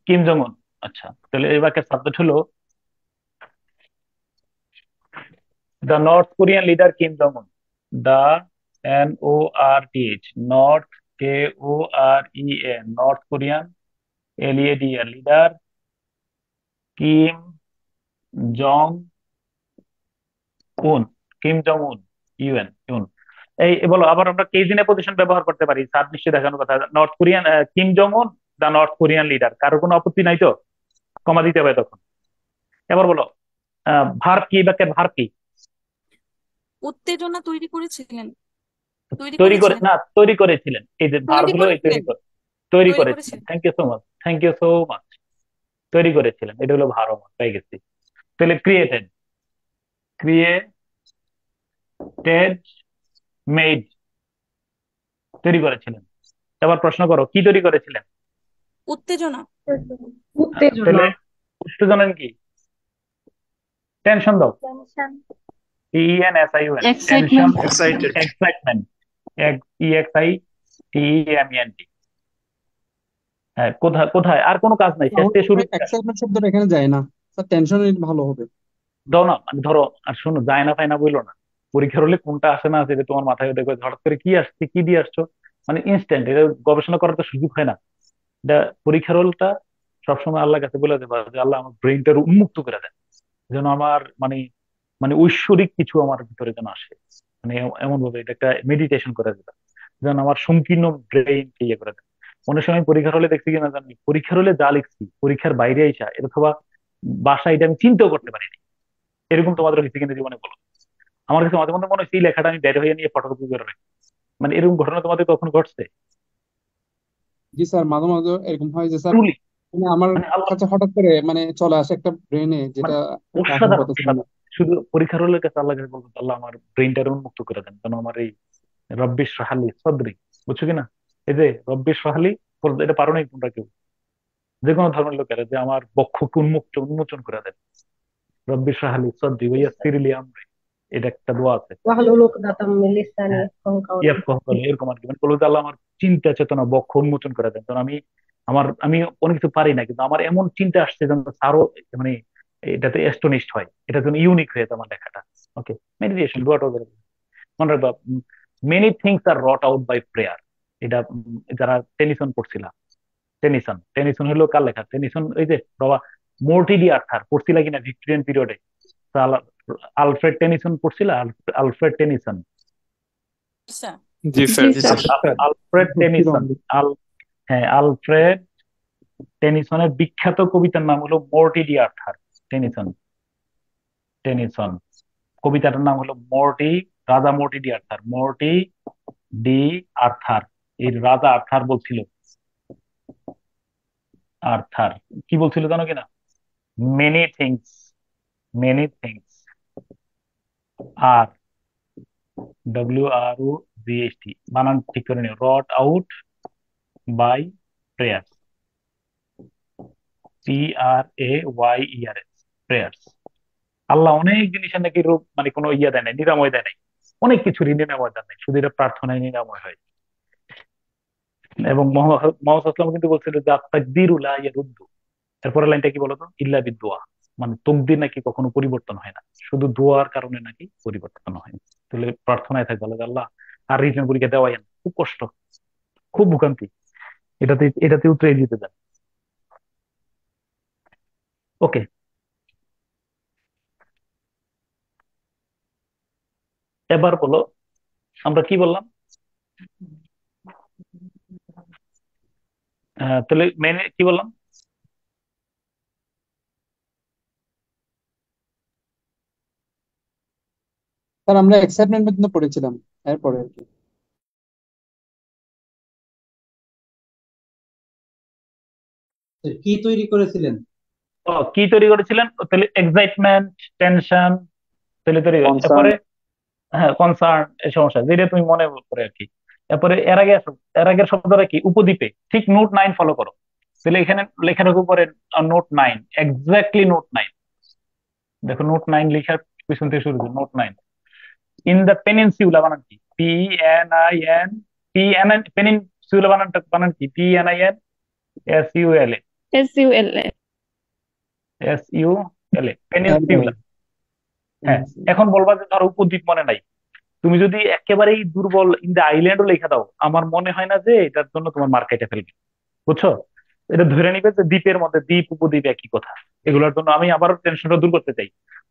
কিম জং উন। আচ্ছা, তাহলে এই বাক্যের সাবজেক্ট হলো the North Korean leader Kim Jong Un. The NORTH, North, KOREN, North Korean, LEADR, leader Kim Jong Un, Kim Jong উন, ইউএন উন। এই বলো, আবার আমরা কেজিনে পজিশন ব্যবহার করতে পারি, স্যার নিশ্চয়ই দেখানোর কথা। নর্থ কোরিয়ান, কিম জং উন দা নর্থ কোরিয়ান লিডার, কারো কোনো আপত্তি নাই তো? কমা দিতে হবে তখন। এবার বলো, ভার্ব কি, বাক্যের ভার্ব কি? উত্তেজনা তৈরি করেছিলেন। তৈরি তৈরি করে করেছিলেন। না, তৈরি করেছিলেন। এই যে ভার্ব তৈরি হলো এই করেছিলেন। তৈরি তৈরি করেছিলেন। করেছিলেন। Thank you so much, thank you so much. তৈরি করেছিলেন, এটা হলো ভার্ব, পেয়ে গেছি। তাহলে ক্রিয়েটেড, ক্রিয়েটেড, মেড, তৈরি করেছিলেন। এবার প্রশ্ন করো, কি তৈরি করেছিলেন? উত্তেজনা। উত্তেজনা তাহলে উত্তেজনা কি? টেনশন দাও, TENSION, tension, excitement. Excited. Excitement, EXITEMENT। হ্যাঁ, কোথায় কোথায় আর কোনো কাজ নাই, শেষ আমার থেকে মনে শুরু হয় এক্সাইটমেন্ট শব্দটা এখানে যায় না স্যার, টেনশন ভালো হবে। দাও না, মানে ধরো, আর শোনো, যায় না তাই না বললো না, পরীক্ষার হলে কোনটা আসে না আসে এটা তোমার মাথায় দেখবে, হঠাৎ করে কি আসছে, কি দিয়ে আসছো, মানে ইনস্ট্যান্ট, এটা গবেষণা করার তো সুযোগ হয় না। এটা পরীক্ষার হলটা সবসময় আল্লাহর কাছে বলে দেবা যে আল্লাহ আমার ব্রেনটা উন্মুক্ত করে দেন, যেন আমার মানে, মানে ঐশ্বরিক কিছু আমার ভিতরে যেন আসে, মানে এমন ভাবে এটা একটা মেডিটেশন করে দেবে, যেন আমার সংকীর্ণ ব্রেন ইয়ে করে দেয়। অনেক সময় পরীক্ষার হলে দেখছি কিনা জানি, পরীক্ষার হলে যা লিখছি পরীক্ষার বাইরে আইসা এটা, অথবা বাসায় এটা আমি চিন্তাও করতে পারিনি। এরকম তোমাদের হয়েছে কিনা জীবনে বলো? আমার কাছে মাঝে মধ্যে মনে হচ্ছে এই লেখাটা আমি বের হয়ে নিয়ে ফটোকপি করে রাখি। মানে এরকম ঘটনা তোমাদের কখনো ঘটছে? জি স্যার, মাঝে মাঝে এরকম হয় যে স্যার, ট্রুলি, মানে আমার মানে আল্লাহ, কাছে হঠাৎ করে মানে চলে আসে একটা ব্রেনে, যেটা মানে আসার অসাধারণ কথা ছিল না। অসাধারণ। শুধু পরীক্ষার হলের কাছে আল্লাহ কাছে বলবো, আল্লাহ আমার ব্রেনটা উন্মুক্ত করে দেন, যেন আমার এই রব্বিশ রাহালি সদরি, বুঝছো কিনা? এই যে রব্বিশ রাহালি, এটা পারো নাই তোমরা কেউ, যে কোনো ধর্মের লোকেরা, যে আমার বক্ষকে উন্মোচন করে দেন, রব্বিশ রাহালি সদরি ওয়াইয়াসসির লি আমরি, এটা একটা দোয়া আছে। واحلل عقدة من لساني হ্যাঁ, يفقهوا قولي। ইয়াফকাহু কওলি, এরকম আর কি, মানে বলবো যে আল্লাহ আমার চিন্তা চেতনা বক্ষ উন্মোচন করে দেন, কারণ আমি অনেক কিছু পারি না, কিন্তু আমার এমন চিন্তা আসছে যেন আরো, মানে এটাতে এস্টনিস্ট হয়, এটা যেন ইউনিক হয়ে যায় আমার লেখাটা। ওকে, মেডিটেশন, ডুয়াট, মনে রাখবা, many things are rot out by prayer. এটা যারা টেনিসন পড়ছিলা, টেনিসন হলো কার লেখা? টেনিসন, এই যে বাবা মোর্টি ডি আর্থার পড়ছিলা কিনা ভিক্টোরিয়ান পিরিয়ডে? আলফ্রেড টেনিসন পড়ছিলা? আলফ্রেড টেনিসন, আচ্ছা। জি জি স্যার। স্যার। আলফ্রেড টেনিসন, বুঝছিলাম। হ্যাঁ, আলফ্রেড টেনিসনের বিখ্যাত কবিতার নাম হলো Morte d'Arthur. Tennyson, Tennyson কবিতাটার নাম হলো মোর্টি, রাজা Morte d'Arthur, Morte d'Arthur. এই রাজা আর্থার বলছিল, আর্থার কি বলছিল জানো কিনা? মেনি থিংস, মেনি থিংস আর, WROGST, বানান ঠিক করে নিও, wrought out by prayers, PRAYERS, prayers. আল্লাহ অনেক জিনিসের নাকি রূপ, মানে কোনো ইয়া দেয় নাই, নিরাময় দেয় নাই, অনেক কিছুরই নিরাময় দেয় নাই, শুধু এটা প্রার্থনায় নিরাময় হয়। এবং মোহাম্মদ আসলাম কিন্তু বলছিল যে আত্মাকদিরু লা ইয়ারুদ্দু, এরপরের লাইনটা কি বলতো? ইল্লা বিদুয়া, মানে তকদির নাকি কখনো পরিবর্তন হয় না, শুধু দোয়ার কারণে নাকি পরিবর্তন হয়। তাহলে প্রার্থনায় থাকবে আল্লাহ, আল্লাহ আর রিটার্ন পরীক্ষা দেওয়াই না, খুব কষ্ট, খুব ভোগান্তি, এটাতে এটাতে উতরে দিতে যান। ওকে, এবার বলো, আমরা কি বললাম? তাহলে মেনে কি বললাম? স্যার আমরা এক্সাইটমেন্ট পর্যন্ত পড়েছিলাম এরপরে আর কি। কি তৈরি করেছিলেন? কি তৈরি করেছিলেন? তাহলে এক্সাইটমেন্ট, টেনশন, তাহলে তৈরি হয়েছে। কনসার্ন। এরপরে হ্যাঁ, কনসার্ন, এই সমস্যা যেটা তুমি মনে করে আর কি। এরপরে এর আগে আসো, এর আগের শব্দটা কি? উপদ্বীপে। ঠিক নোট 9 ফলো করো। তাহলে এখানে লেখার উপরে নোট 9, এক্স্যাক্টলি নোট 9। দেখো নোট 9 লেখার পিছন থেকে শুরু করো, নোট 9। ইন দ্য পেনিনসিউলা বানান কি? PNIN, পেনিনসিউলা বানানটা বানান কি? PNINSULA, SULA। SULA, পেনিনসিউলা। হ্যাঁ, এখন বলবা যে ধরো উপদ্বীপ মনে নাই, তুমি যদি একেবারেই দুর্বল ইন দ্য আইল্যান্ডও লেখা দাও, আমার মনে হয় না যে এটার জন্য তোমার মার্ক কেটে ফেলবে। বুঝছো? এটা ধরে নিবে যে দ্বীপের মধ্যে দ্বীপ উপদ্বীপ একই কথা। এগুলোর জন্য আমি আবারও টেনশনটা দূর করতে চাই।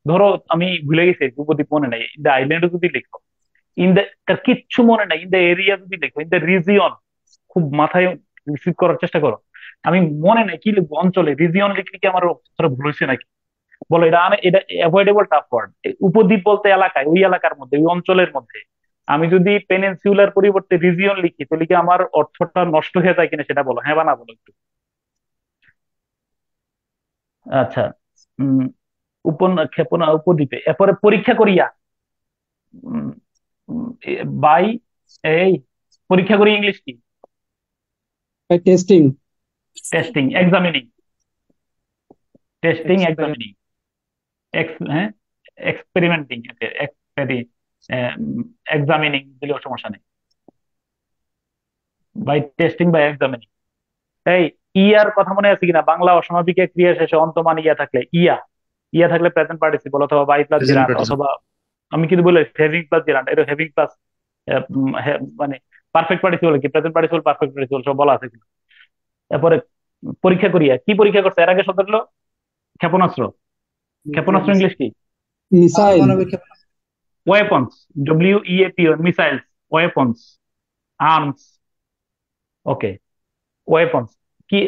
ধরো আমি ভুলে গেছি উপদ্বীপ মনে নাই, ইন দ্য আইল্যান্ডও যদি লেখো, ইন দ্য, কিচ্ছু মনে নাই, ইন দ্য এরিয়া যদি লেখো, ইন দ্য রিজিয়ন, খুব মাথায় রিসিভ করার চেষ্টা করো। আমি মনে নাই কি লিখবো, অঞ্চলে রিজিয়ন লিখলে কি আমার অক্ষরটা ভুল হয়েছে নাকি? বলো, এটা অ্যাভয়েডেবল টাফ ওয়ার্ড। উপদ্বীপ বলতে এলাকায়, ওই এলাকার মধ্যে, ওই অঞ্চলের মধ্যে। আমি যদি পেনিনসিউলার পরিবর্তে রিজিয়ন লিখি, তাহলে কি আমার অর্থটা নষ্ট হয়ে যায় কিনা সেটা বলো, হ্যাঁ বা না বলো একটু। আচ্ছা। উম ক্ষেপণা উপদ্বীপে। এরপরে পরীক্ষা করিয়া, বাই, এই পরীক্ষা করি ইংলিশ কি? Testing. Testing, examining. Testing, examining, হ্যাঁ, এক্সপেরিমেন্টিং, এক্সামিনিং দিলেও সমস্যা নেই। By testing, by examining. এই ইয়ার কথা মনে আছে কিনা? বাংলা অসমাপিকা ক্রিয়া শেষে অন্তমান ইয়া থাকলে, ইয়া থাকলে প্রেজেন্ট পার্টিসিপল অথবা বাই প্লাস জেরান্ড, অথবা আমি কিন্তু বলে হ্যাভিং প্লাস জেরান্ড, এটা হ্যাভিং প্লাস মানে পারফেক্ট পার্টিসিপল কি প্রেজেন্ট পার্টিসিপল, পারফেক্ট পার্টিসিপল সব বলা আছে কিন্তু। তারপরে পরীক্ষা করিয়া, কি পরীক্ষা করছে? এর আগে শব্দ হলো ক্ষেপণাস্ত্র। ক্ষেপণাস্ত্র ইংলিশ কি? মিসাইল। পারমাণবিক ক্ষেপণাস্ত্র। Weapons, WEAP, missiles, weapons, arms. Okay, weapons কি?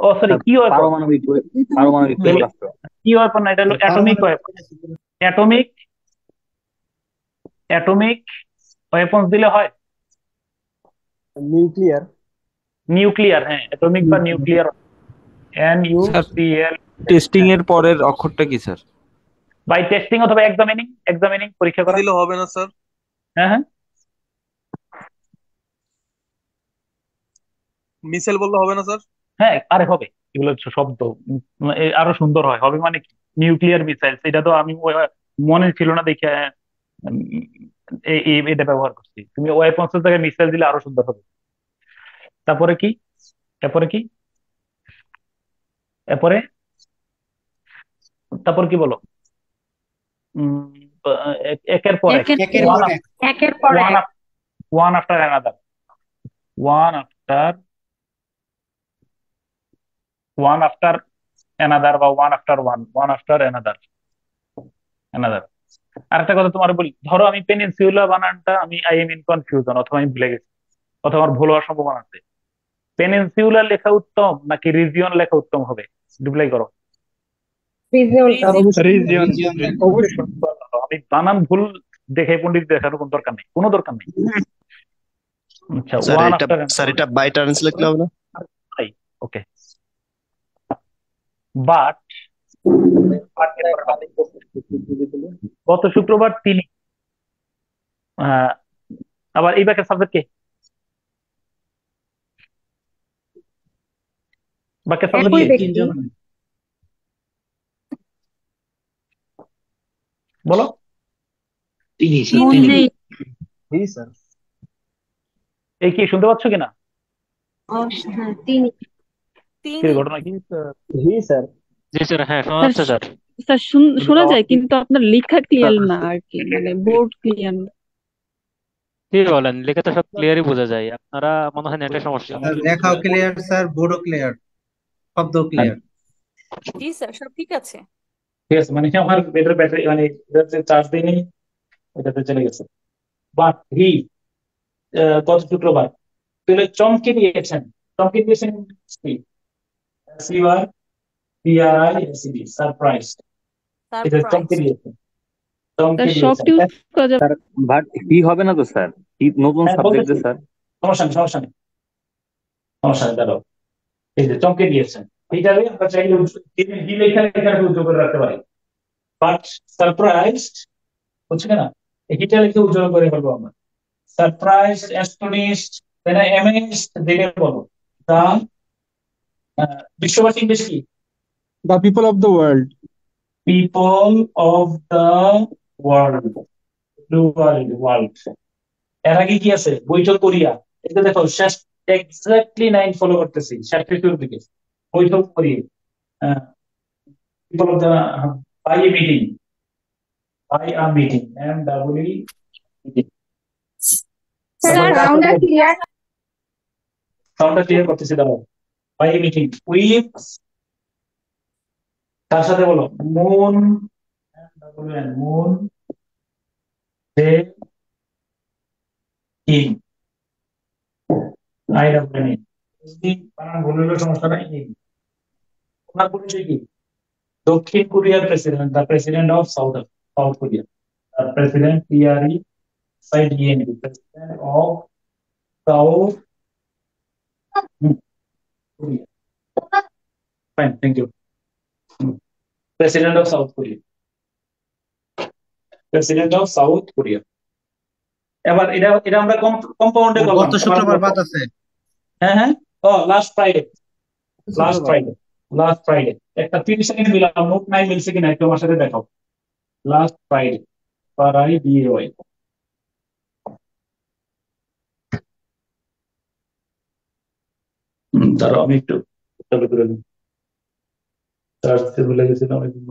ও সরি, কি ওয়েপন? পারমাণবিক পারমাণবিক ক্ষেপণাস্ত্র। কি ওয়েপন না, এটা হলো atomic weapon. Atomic, atomic weapons দিলে হয় নিউক্লিয়ার। নিউক্লিয়ার, হ্যাঁ, অ্যাটমিক বা নিউক্লিয়ার। NUCL। টেস্টিং এর পরের অক্ষরটা কি স্যার? বাই টেস্টিং অথবা এক্সামিনিং, এক্সামিনিং পরীক্ষা করা। দিলে হবে না স্যার? হ্যাঁ হ্যাঁ, মিসাইল বললে হবে না স্যার? হ্যাঁ, আরে হবে। এগুলো হচ্ছে শব্দ, আরো সুন্দর হয়। হবে মানে কি? নিউক্লিয়ার মিসাইল, এটা তো আমি মনে ছিল না দেখে এটা ব্যবহার করছি। তুমি ওয়েপন্স এর জায়গায় মিসাইল দিলে আরো সুন্দর হবে। তারপরে কি? এরপরে কি? এরপরে তারপর কি বলো? উম, একের পর এক, একের ওয়ান পর এক। একের পর ওয়ান এক। One after another, one after one after another, বা one after one, one after another, another. আরেকটা কথা তোমার বলি, ধরো আমি পেনিনসিউলা বানানটা আই এম ইন কনফিউশন, অথবা আমি ভুলে গেছি, অথবা আমার ভুল হওয়ার সম্ভাবনা আছে। পেনিনসিউলা লেখা উত্তম নাকি রিজিয়ন লেখা উত্তম হবে? রিপ্লাই করো। রিজিয়ন। রিজিয়ন। রিজিয়ন। আমি বানান ভুল দেখে পণ্ডিত দেখানোর কোনো দরকার নেই, কোনো দরকার নেই। আচ্ছা, ওয়ান আফটার এটা বাই টার্নস লিখলে হবে না? ওকে। বাট গত শুক্রবার তিনি, আবার এই ব্যাকের সাবজেক্ট কে? ব্যাকের সাবজেক্ট একই কে? ব্যক্তি। বলো। তিনি। জি স্যার। এই কি শুনতে পাচ্ছ কিনা? হ্যাঁ, তিনি। কি তিনি। ঘটনা কি? জি স্যার। জি স্যার, হ্যাঁ শোনা যাচ্ছে স্যার। স্যার শোনা যায়, কিন্তু আপনার লেখা ক্লিয়ার না আর কি, মানে বোর্ড ক্লিয়ার না। কি বলেন, লিখে তো সব ক্লিয়ারই বোঝা যায়, আপনারা মনে হয় নেটের সমস্যা। স্যার লেখাও ক্লিয়ার, স্যার বোর্ডও ক্লিয়ার, শব্দ ক্লিয়ার। জি স্যার, সব ঠিক আছে। ঠিক আছে, মানে আমার বেটার ব্যাটারি, মানে এটাতে চার্জ দিইনি, এটাতে চলে গেছে। বাট হি, গত শুক্রবার তিনি চমকে দিয়েছেন। চমকে দিয়েছেন কি? SUR PRISED, surprised. এটা চমকে সারপ্রাইজড। দিয়েছেন, স্যার চমকে শক দিয়েছেন। ইউজ করা যাবে? স্যার বাট হি হবে না তো স্যার, হি নতুন হ্যাঁ সাবজেক্ট যে বলতেছি, স্যার। সমস্যা নেই, সমস্যা নেই, সমস্যা নেই, দাঁড়াও। এই যে চমকে দিয়েছেন, এইটারে আমরা চাইলে হি লেখা লেখা উজ্জ্বল করে রাখতে পারি, বাট সারপ্রাইজড হচ্ছে না, এটা লিখে উজ্জ্বল করে ফেলবো আমরা। সারপ্রাইজড, অ্যাস্টনিশড, তাই না, অ্যামেজড দিলে বলো। দা বিশ্ববাসী ইংলিশ কি? The people of the world. People of the world, world. এর আগে কি আছে? বৈঠক করিয়া। এটা দেখো শেষ, এক্স্যাক্টলি 9 ফলো করতেছি, শেষ শুরুর দিকে বৈঠক করিয়ে। People of the, by a meeting, by a meeting, MWE। Sir সাউন্ডটা ক্লিয়ার? সাউন্ডটা ক্লিয়ার করতেছি, দাঁড়াও। বাই এ মিটিং উইথ, তার সাথে বলো, মুন, মুন দে কিং, IWN। বানান ভুল হলেও সমস্যা নাই। ওনার পরিচয় কি? দক্ষিণ কোরিয়ার president, the president of South Korea, the president, PRESIDENT, president of South Korea. Fine, thank you. President of South Korea, president of South Korea. এবার এটা এটা আমরা কম্পাউন্ডে করলাম। গত শুক্রবার বাদ আছে। হ্যাঁ হ্যাঁ, ও লাস্ট ফ্রাইডে, লাস্ট শুক্রবার। Friday, last Friday. একটা 30 সেকেন্ড দিলাম, নোট নাই, মিলছে কিনা একটু আমার সাথে দেখাও। Last Friday, FRIDAY। দাঁড়াও আমি একটু চালু করে দিই, চার্জতে ভুলে গেছিলাম এই জন্য।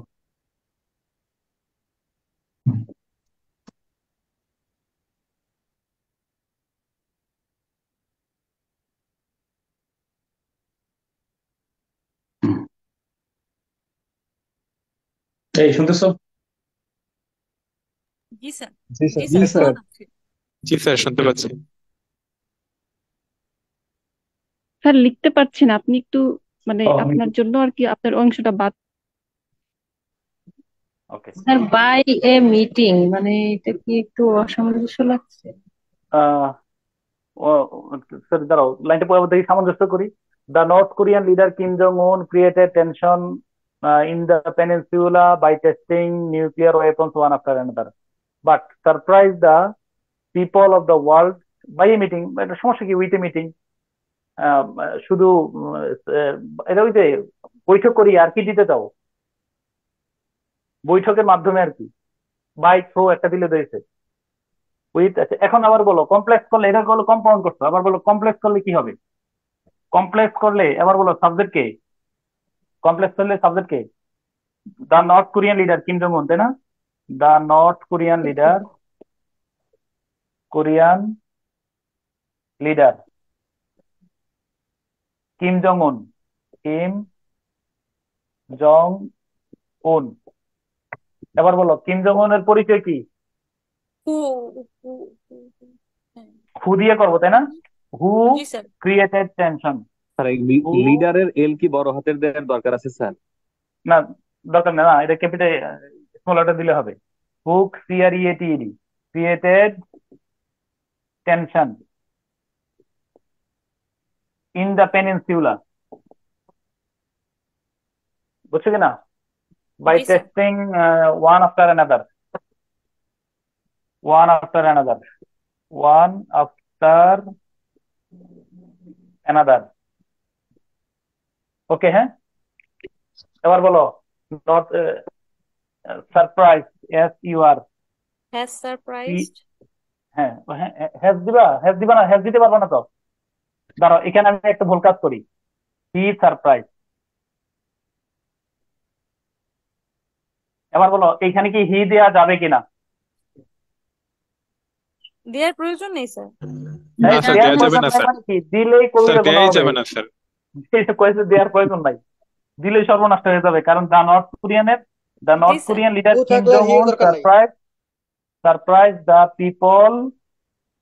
এই শুনতেছো? জি স্যার, জি স্যার। জি স্যার, জি স্যার। শোনা যাচ্ছে। জি স্যার, শুনতে পাচ্ছি। স্যার লিখতে পারছি না, আপনি একটু মানে ও, আপনার জন্য আর কি আপনার অংশটা বাদ। ওকে। স্যার বাই এ মিটিং মানে এটা কি একটু অসামঞ্জস্য লাগছে? স্যার দাঁড়াও, লাইনটা পরে দেখি সামঞ্জস্য করি। The North Korean leader Kim Jong Un created tension in the peninsula by testing nuclear weapons one after another, but surprise the people of the world by a meeting. এটা সমস্যা কি? উইথ এ মিটিং, শুধু এটা ওই যে বৈঠক করি, আর কি দিতে চাও? বৈঠকের মাধ্যমে আর কি, বাই থ্রো একটা দিলে দিয়েছে, উইথ আছে। এখন আবার বলো কমপ্লেক্স করলে, এটা বলো কম্পাউন্ড করছো, আবার বলো কমপ্লেক্স করলে কি হবে? কমপ্লেক্স করলে এবার বলো সাবজেক্ট কে? কমপ্লেক্স করলে সাবজেক্ট কে? The North Korean leader Kim Jong Un, তাই না? The North Korean leader, Korean leader Kim Jong Un, Kim Jong উন। এবার বলো কিম জং উনের পরিচয় কি? হু হু হু হু। হ্যাঁ। হু দিয়ে করবো, তাই না? হু জি স্যার। Created tension. স্যার এই হু, লিডারের এল কি বড় হাতের দেওয়ার দরকার আছে স্যার? না দরকার নেই, না এটা ক্যাপিটাল স্মল লেটার দিলে হবে। Who, CREATED, created tension in the peninsula, বুঝছো কিনা? বাই জি sir. Testing one after another, one after another, one after another. Okay, হ্যাঁ। এবার বলো not surprise, SUR, has surprised. হ্যাঁ হ্যাজ দিবা, হ্যাজ দিবা না, হ্যাজ দিতে পারবা না তো। দাঁড়াও, এখানে আমি একটা ভুল কাজ করি, হি সারপ্রাইজ। এবার বলো এইখানে কি হি দেয়া যাবে কিনা? দেওয়ার প্রয়োজন নেই স্যার। না স্যার, দেওয়ার দেওয়া যাবে প্রয়োজন না নাই স্যার। মানে কি? দিলেই স্যার কবিতা গোনা দেয়াই হবে। যাবে না স্যার। কয়েছে দেওয়ার প্রয়োজন নাই, দিলেই সর্বনাশ হয়ে যাবে। কারণ the north G sir. Korean leader who Kim থাকলে জং হির উন দরকার নাই। Surprise the people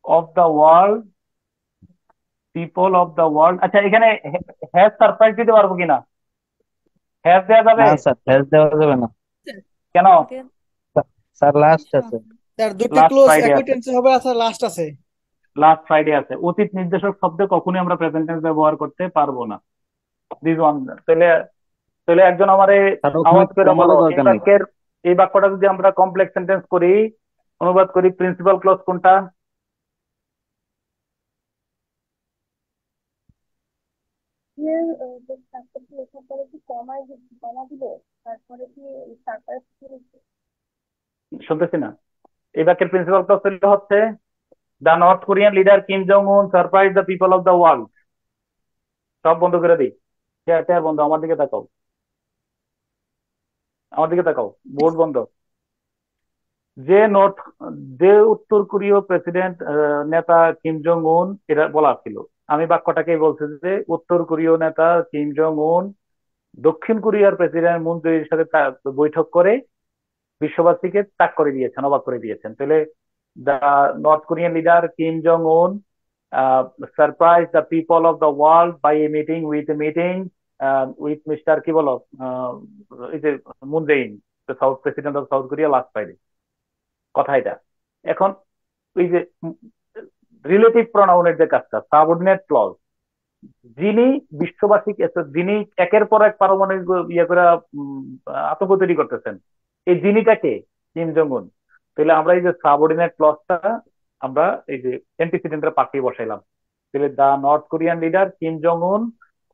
of the world people of the world. আচ্ছা, এখানে হ্যাজ সারপ্রাইজ দিতে পারবো কিনা? হ্যাজ দেওয়া যাবে? না স্যার, হ্যাজ দেওয়া যাবে না কেন? স্যার, লাস্ট আছে। স্যার দুটি লাস্ট ক্লোজ ফ্রাইডে একই আছে, টেন্সে হবে, আছে লাস্ট আছে। লাস্ট ফ্রাইডে আছে। অতীত নির্দেশক শব্দে কখনোই আমরা প্রেজেন্ট টেন্স ব্যবহার করতে পারবো না। This one. তাহলে তাহলে একজন আমারে আর ওখানে আওয়াজ করে বলো, কমারও এই দরকার নেই। বাক্যের এই বাক্যটা যদি আমরা কমপ্লেক্স সেন্টেন্স করি, অনুবাদ করি, প্রিন্সিপাল ক্লজ কোনটা? লেখার পরে কি কমা দিলে তারপরে কি সারপ্রাইজ শুনতেছি না। এই বাক্যের প্রিন্সিপাল ক্লজ হচ্ছে the North Korean leader Kim Jong Un surprise the people of the world. সব বন্ধ করে দিই, শেয়ার বন্ধ, আমার দিকে তাকাও, আমার দিকে তাকাও, বোর্ড বন্ধ। যে নর্থ যে উত্তর কোরীয় প্রেসিডেন্ট নেতা কিম জং উন, এটা বলা ছিল। আমি বাক্যটাকে বলছি যে উত্তর কোরীয় নেতা কিম জং উন দক্ষিণ কোরিয়ার প্রেসিডেন্ট মুন জে ইনের সাথে বৈঠক করে বিশ্ববাসীকে তাক করে দিয়েছেন, অবাক করে দিয়েছেন। তাহলে the North Korean leader Kim Jong Un surprise the people of the world by a meeting with mister কি বলো, এই যে Moon Jae In, South president of South Korea, last Friday. কথা এটা। এখন ওই যে রিলেটিভ প্রোনাউনের যে কাজটা, সাবঅর্ডিনেট ক্লজ, যিনি বিশ্ববাসীকে, যিনি একের পর এক পারমাণবিক ইয়ে করে আতঙ্ক তৈরি করতেছেন, এই যিনিটাকে কিম জং উন। তাহলে আমরা এই যে সাবঅর্ডিনেট ক্লজটা আমরা এই যে অ্যান্টিসিডেন্টের পাঠিয়ে বসাইলাম। তাহলে the North Korean leader Kim Jong Un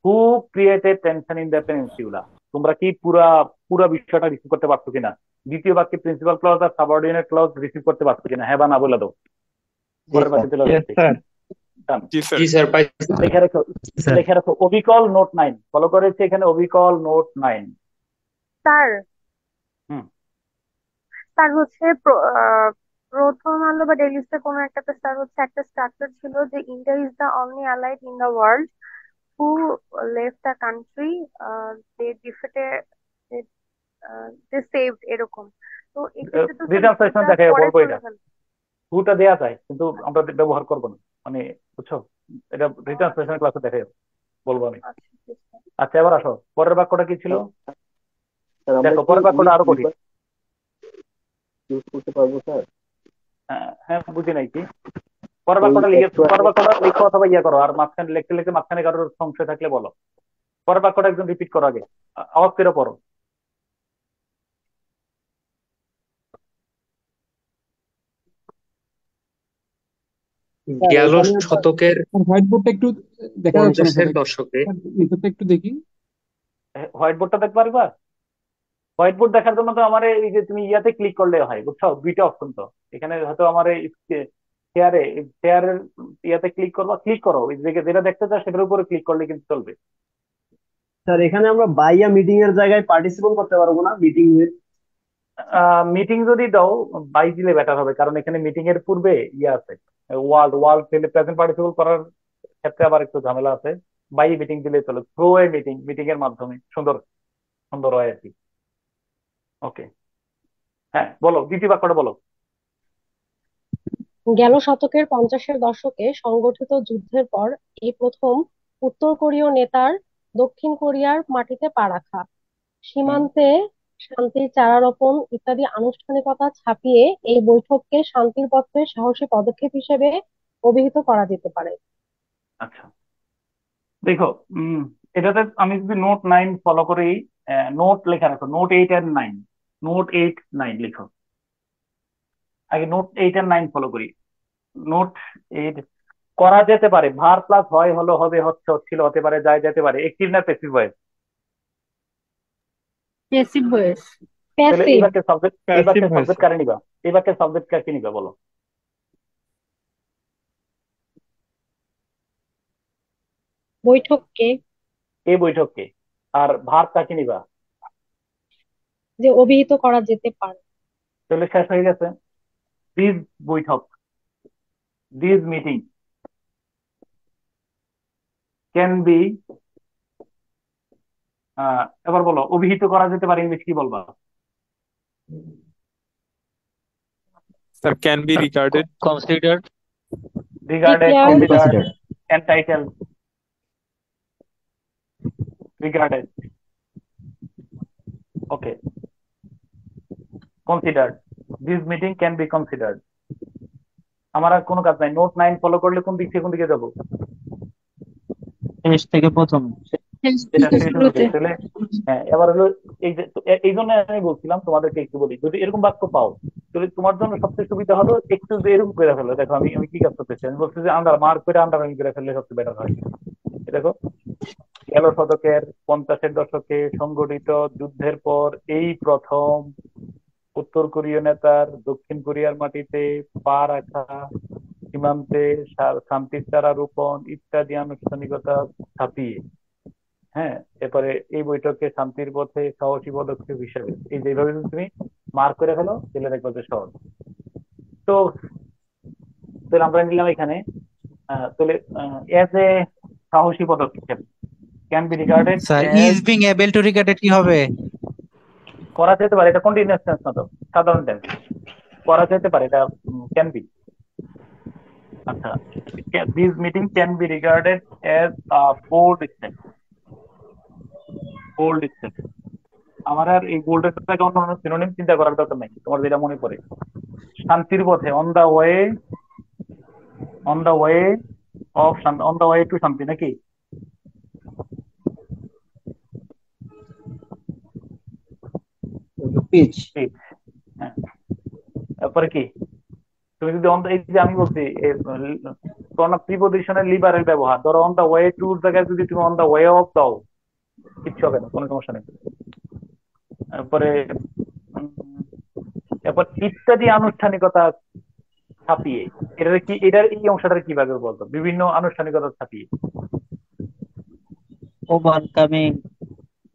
who created tension in the peninsula. তোমরা কি পুরা পুরা বিষয়টা রিসিভ করতে পারছো কিনা? দ্বিতীয় বাক্যে প্রিন্সিপাল ক্লজ আর সাবঅর্ডিনেট ক্লজ রিসিভ করতে পারছো কিনা? হ্যাঁ বা না বলে দাও। পরের বাক্যে চলে যাচ্ছি। জি স্যার। জি স্যার, পাইছি। লিখে রাখো, লিখে রাখো অবিকল নোট 9 ফলো করেছে এখানে, অবিকল নোট 9। স্যার হুম। স্যার হচ্ছে প্রথম আলো বা ডেইলি স্টার কোনো একটাতে স্যার হচ্ছে একটা স্ট্রাকচার ছিল যে India is the only allied in the world who left the country, they defeated, they saved, এরকম। তো এক্ষেত্রে তো স্যার রিট্রান্সলেশন এটা দেখে পরে বলবো, চলে এটা গেল। হুটা দেয়া যায় কিন্তু আমরা ব্যবহার করবো না, মানে বুঝছো? এটা রিট্রান্সলেশন ক্লাসে দেখে বলবো আমি। আচ্ছা ঠিক আছে। আচ্ছা, এবার আসো, পরের বাক্যটা কি ছিল? স্যার, আমরা দেখো কি পরের বাক্যটা আরো কঠিন। ইউজ করতে পারবো স্যার? হ্যাঁ, বুঝি নাই কি। পরের বাক্যটা লিখে, পরের বাক্যটা লিখো অথবা ইয়ে করো, আর মাঝখানে লিখতে লিখতে মাঝখানে কারোর সংশয় থাকলে বলো। পরের বাক্যটা একদম রিপিট করো আগে, আওয়াজ করে পড়ো। স্যার গেল এখানে শতকের হোয়াইট বোর্ডটা একটু দেখা যাচ্ছে না স্যার, 50-এর দশকে নিচেরটা একটু দেখি। হোয়াইট বোর্ডটা দেখতে পারবা? হোয়াইট বোর্ড দেখার জন্য তো আমার এই যে তুমি ইয়াতে ক্লিক করলে হয়, বুঝছো? দুইটা অপশন তো এখানে, হয়তো আমার শেয়ারে, শেয়ারের ইয়াতে ক্লিক করবা, ক্লিক করো ওই যেটা দেখতে চাও সেটার উপরে ক্লিক করলে কিন্তু চলবে। স্যার এখানে আমরা বাইয়া মিটিং এর জায়গায় পার্টিসিপেট করতে পারবো না, মিটিং উইথ। মিটিং যদি দাও, বাই দিলে বেটার হবে, কারণ এখানে মিটিং এর পূর্বে ইয়ে আছে, ওয়ার্ল্ড ওয়ার্ল্ড প্রেজেন্ট পার্টিসিপল করার ক্ষেত্রে আবার একটু ঝামেলা আছে। বাই মিটিং দিলে চলে, থ্রু এ মিটিং, মিটিং এর মাধ্যমে সুন্দর সুন্দর হয় আর কি। ওকে, হ্যাঁ বলো, দ্বিতীয় বাক্যটা বলো। গেল শতকের 50-এর দশকে সংগঠিত যুদ্ধের পর এই প্রথম উত্তর কোরীয় নেতার দক্ষিণ কোরিয়ার মাটিতে পা রাখা। সীমান্তে শান্তির চারা রোপণ ইত্যাদি আনুষ্ঠানিকতা ছাপিয়ে এই বৈঠককে শান্তির পথে সাহসী পদক্ষেপ হিসেবে অভিহিত করা যেতে পারে। আচ্ছা, দেখো, এটাতে আমি যদি নোট 9 ফলো করি, নোট লেখা রাখো, নোট 8 আর 9, নোট 8 9 লিখো। আগে নোট 8 আর 9 ফলো করি। নোট 8, করা যেতে পারে, ভার প্লাস হয়, হলো, হবে, হচ্ছে, হচ্ছিল, হতে পারে, যায়, যেতে পারে। অ্যাক্টিভ না প্যাসিভ ভয়েস? Passive voice. তাহলে এই প্যাসিভ। বাক্যের সাবজেক্ট, এই প্যাসিভ বাক্যের ভয়েস সাবজেক্ট কারে নিবা? এই বাক্যের সাবজেক্ট কাকে নিবা বলো? বৈঠককে, এই বৈঠককে। আর ভার কাকে নিবা? যে অভিহিত করা যেতে পারে। তাহলে শেষ হয়ে গেছে। দিস বৈঠক, দিস মিটিং ক্যান বি, এবার বলো অভিহিত করা যেতে পারে, ইংলিশ কি বলবা? Sir, can be regarded. Consider. Regarded, Declared. Considered, Considered. entitled, regarded, okay, considered. This meeting can be considered. আমার আর কোনো কাজ নাই, নোট 9 ফলো করলে কোন দিক থেকে কোন দিকে যাবো? শেষ থেকে প্রথম। যেটা শেষ হতে তাহলে হ্যাঁ, এবার হলো এই যে এই জন্য আমি বলছিলাম তোমাদেরকে একটু বলি, যদি এরকম বাক্য পাও তাহলে তোমার জন্য সবচেয়ে সুবিধা হলো একটু যে এরকম করে ফেলো। দেখো আমি আমি কি কাজ করতেছি, আমি বলছি যে আন্ডার মার্ক করে আন্ডারলাইন করে ফেললে সবচেয়ে বেটার হয়। দেখো, গেল শতকের 50-এর দশকে সংগঠিত যুদ্ধের পর এই প্রথম উত্তর কোরীয় নেতার দক্ষিণ কোরিয়ার মাটিতে পা রাখা, সীমান্তে শান্তির চারা রোপণ ইত্যাদি আনুষ্ঠানিকতা ছাপিয়ে, হ্যাঁ, এরপরে এই বৈঠকে শান্তির পথে সাহসী পদক্ষেপ হিসেবে, এই যেভাবে যদি তুমি মার্ক করে ফেলো তাহলে দেখবো যে সহজ। তো তাহলে আমরা নিলাম এখানে তাহলে এজ এ সাহসী পদক্ষেপ can be regarded sir is being able to regarded কি হবে? করা যেতে পারে, এটা কন্টিনিউয়াস টেন্স না, তো সাধারণ টেন্স করা যেতে পারে, এটা ক্যান বি। আচ্ছা, this meeting can be regarded as a bold step. Bold step, আমার আর এই বোল্ডের থেকে অন্য অন্য সিনোনিম চিন্তা করার দরকার নাই, তোমার যেটা মনে পড়ে। শান্তির পথে, on the way, on the way of shanti, on the way to shanti নাকি? পিচ। হ্যাঁ, তারপরে কি তুমি যদি এই যে আমি বলছি প্রিপজিশনের লিবারের ব্যবহার, ধরো অন দা ওয়ে টুর জায়গায় যদি তুমি অন দা ওয়ে অফ দাও কিচ্ছু হবে না, কোনো সমস্যা নেই। তারপরে এরপর ইত্যাদি আনুষ্ঠানিকতা ছাপিয়ে, এটার কি, এটার এই অংশটার কিভাবে বলতো? বিভিন্ন আনুষ্ঠানিকতা ছাপিয়ে, ওভারকামিং,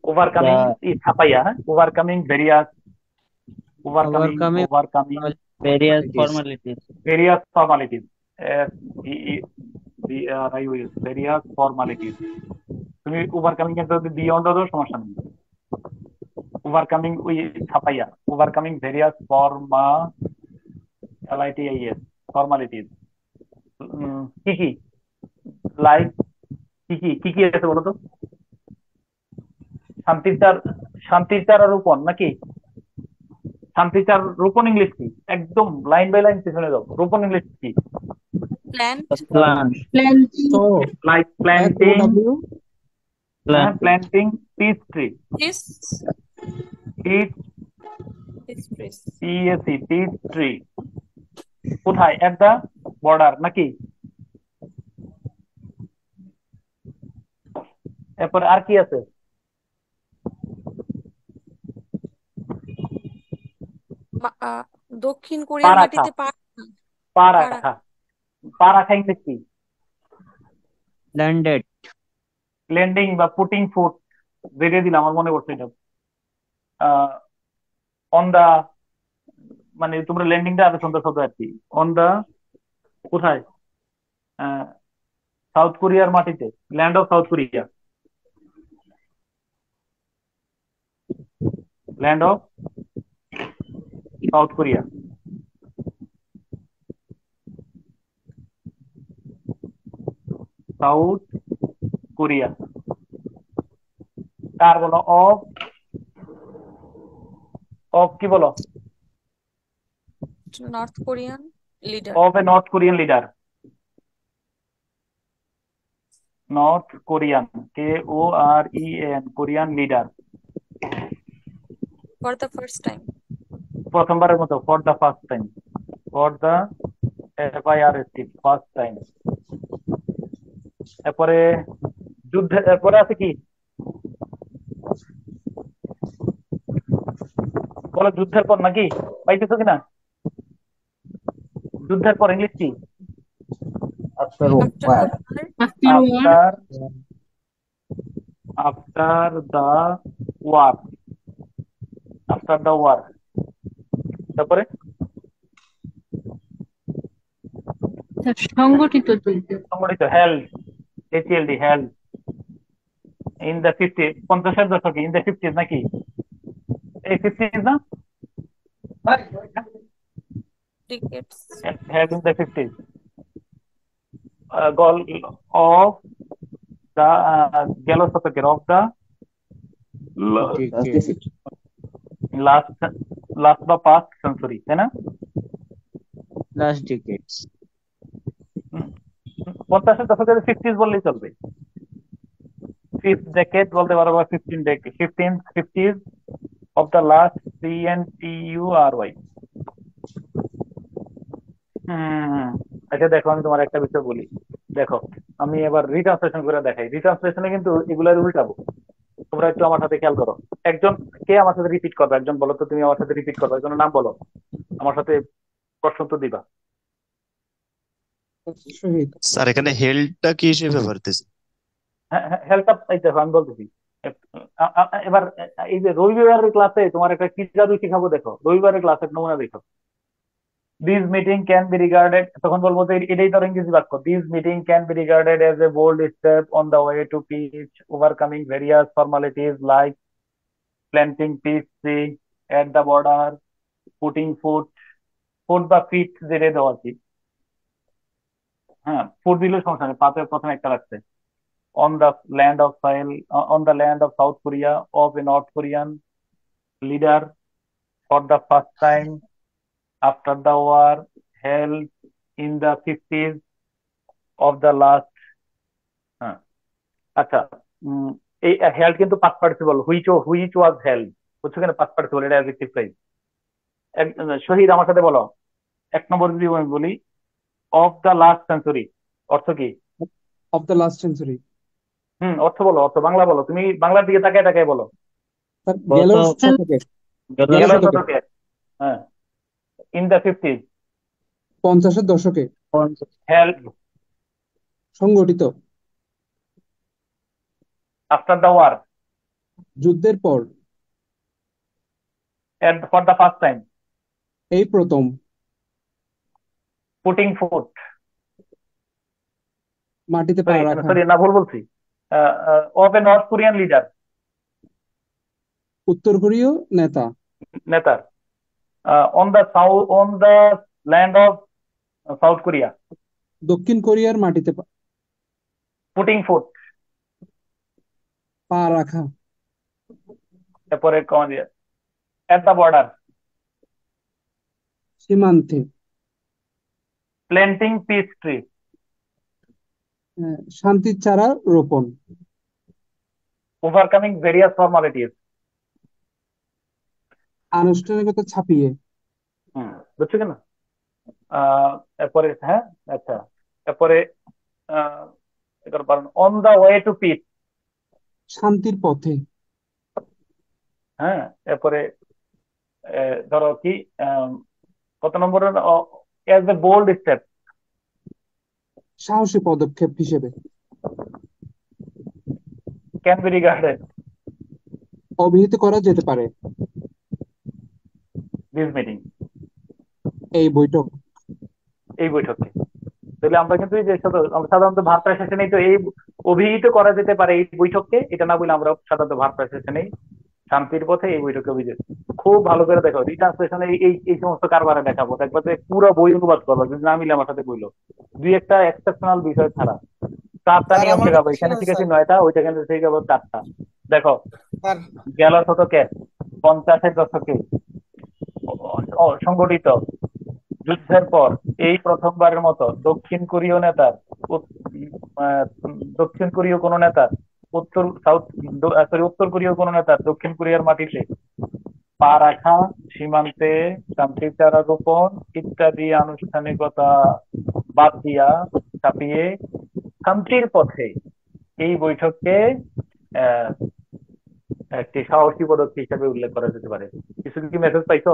ওভারকামিং ছাপাইয়া, হ্যাঁ, overcoming various, overcoming various formalities, various formalities, various formalities. তুমি ওভারকামিং এর যদি দিয়ে অন্য দাও সমস্যা নেই। ওভারকামিং ওই ছাপাইয়া, ওভারকামিং ভেরিয়াস ফর্মালিটিস। কি কি লাইক, কি কি কি কি আছে বলো তো? শান্তির চারা রোপণ নাকি? শান্তির চারা রোপণ ইংলিশ কি? একদম লাইন বাই লাইন পিছনে যাও, রোপণ ইংলিশ কি? Like planting piece tree, piece tree কোথায়? এট দা বর্ডার নাকি? এরপর আর কি আছে? দক্ষিণ কোরিয়ার মাটিতে পা রাখা, পা রাখা ইংলিশ কি? ল্যান্ডেড, ল্যান্ডিং বা পুটিং ফুট, বেরিয়ে দিলাম, আমার মনে পড়ছে এটা। অন দা, মানে তোমরা ল্যান্ডিংটা আরো সুন্দর শব্দ আর কি। অন দা কোথায়? সাউথ কোরিয়ার মাটিতে, land of South Korea, land of South Korea. South Korea কার বলো? অফ, অফ কি বলো? North Korean leader, of a North Korean leader, North Korean, KOREAN, Korean leader. For the first time, প্রথমবারের মতো, for the first time, for the FIRST, first time. এরপরে যুদ্ধের, এরপরে আছে কি বলো? যুদ্ধের পর নাকি? পাইতেছো কিনা? যুদ্ধের পর ইংলিশ কি? After the war, after the war. তারপরে সংগঠিত যুদ্ধ, সংগঠিত, held, HELD, held in the 50s, 50-এর দশকে, ইন দ্য 50s নাকি? এই 50s না, decades, held in the 50s। গল অফ দা গেল শতকের অফ দা লাস্ট লাস্ট বা পাস্ট সেঞ্চুরি, তাই না? লাস্ট ডিকেটস। 50-এর দশকের 50s বললেই চলবে। ফিফথ ডেকেড বলতে পারো বা 50s of the last century। আচ্ছা দেখো, আমি তোমার একটা বিষয় বলি। দেখো, আমি এবার রিট্রান্সলেশন করে দেখাই। রিট্রান্সলেশনে কিন্তু এগুলার উল্টাবো। তোমরা একটু আমার সাথে খেয়াল করো। একজন কে আমার সাথে রিপিট করবে? একজন বলো তো, তুমি আমার সাথে রিপিট করবে, একজনের নাম বলো, আমার সাথে প্রশ্ন তো দিবা। শহীদ। স্যার এখানে হেল্থটা কি হিসেবে ব্যবহার হতেছে? হ্যাঁ, হেল্প আপ, এই দেখো আমি বলতেছি। এবার এই যে রবিবারের ক্লাসে তোমার একটা কি জাদু শিখাবো, দেখো রবিবারের ক্লাসের নমুনা দেখো। This meeting can be regarded, তখন বলবো যে এটাই তোর ইংরেজি বাক্য। This meeting can be regarded as a bold step on the way to peace, overcoming various formalities like planting peace tree at the border, putting foot বা feet যেটা দেওয়া আছে। হ্যাঁ, ফুট দিলেও সমস্যা নেই, পাতে প্রথমে একটা রাখছে। on the land of Sahel, on the land of South Korea, of a North Korean leader for the first time after the war held in the 50s of the last। হ্যাঁ, আচ্ছা, এই held কিন্তু past participle, which was held, বুঝছো কেন? past participle, এটা adjective phrase। শহীদ আমার সাথে বলো, 1 নম্বর যদি আমি বলি of the last century, অর্থ কি? Of the last century. অর্থ বলো, অর্থ বাংলা বলো, তুমি বাংলার দিকে তাকায় তাকায় বলো। স্যার গেল শতকে। গেল শতকে। হ্যাঁ, ইন দ্য 50s, 50-এর দশকে। হেল্ড সংগঠিত। আফটার দ্য ওয়ার, যুদ্ধের পর। ফর দ্য ফার্স্ট টাইম, এই প্রথম। পুটিং ফুট, মাটিতে পা রাখা। সরি না, ভুল বলছি। Of a North Korean leader, উত্তর কোরীয় নেতার। On the land of South Korea, দক্ষিণ কোরিয়ার মাটিতে পুটিং ফুট, পা রাখা। তারপরে এট দ্য বর্ডার, সীমান্তে। প্ল্যান্টিং পিস ট্রি, শান্তির চারা রোপণ। ওভারকামিং ভেরিয়াস ফর্মালিটিজ, আনুষ্ঠানিকতা ছাপিয়ে। বুঝছো কেন? এরপরে হ্যাঁ, আচ্ছা, এরপরে on the way two piece, শান্তির পথে। হ্যাঁ, এরপরে ধরো কি, কত নম্বর? এজ এ বোল্ড স্টেপ, সাহসী পদক্ষেপ হিসেবে। ক্যান বি রিগার্ডেড, অভিহিত করা যেতে পারে। দিস মিটিং, এই বৈঠকে। তাহলে আমরা কিন্তু এই যে আমরা সাধারণত ভার্ব প্রায় শেষে নেই, তো এই অভিহিত করা যেতে পারে এই বৈঠককে, এটা না বলে আমরা সাধারণত ভার্ব প্রায় শেষে নেই। শান্তির পথে এই বৈঠকে অভিযোগ। খুব ভালো করে দেখো, রিট্রান্সলেশনে এই সমস্ত কারবারে দেখাবো, দেখবো যে পুরো বই অনুবাদ করবো, যদি না মিলে আমার সাথে বললো। দুই একটা এক্সেপশনাল বিষয় ছাড়া 4টা নিয়ম শেখাবো। এখানে শিখেছি 9টা, ওইটা কিন্তু শেখাবো 4টা। দেখো, গেল শতকে 50-এর দশকে সংগঠিত যুদ্ধের পর এই প্রথমবারের মতো দক্ষিণ কোরীয় কোন নেতার উত্তর কোরীয় কোন নেতার দক্ষিণ কোরিয়ার মাটিতে পা রাখা, সীমান্তে শান্তির চারা রোপণ ইত্যাদি আনুষ্ঠানিকতা বাদ দিয়া চাপিয়ে শান্তির পথে এই বৈঠককে একটি সাহসী পদক্ষেপ হিসেবে উল্লেখ করা যেতে পারে। কিছু কি মেসেজ পাইছো?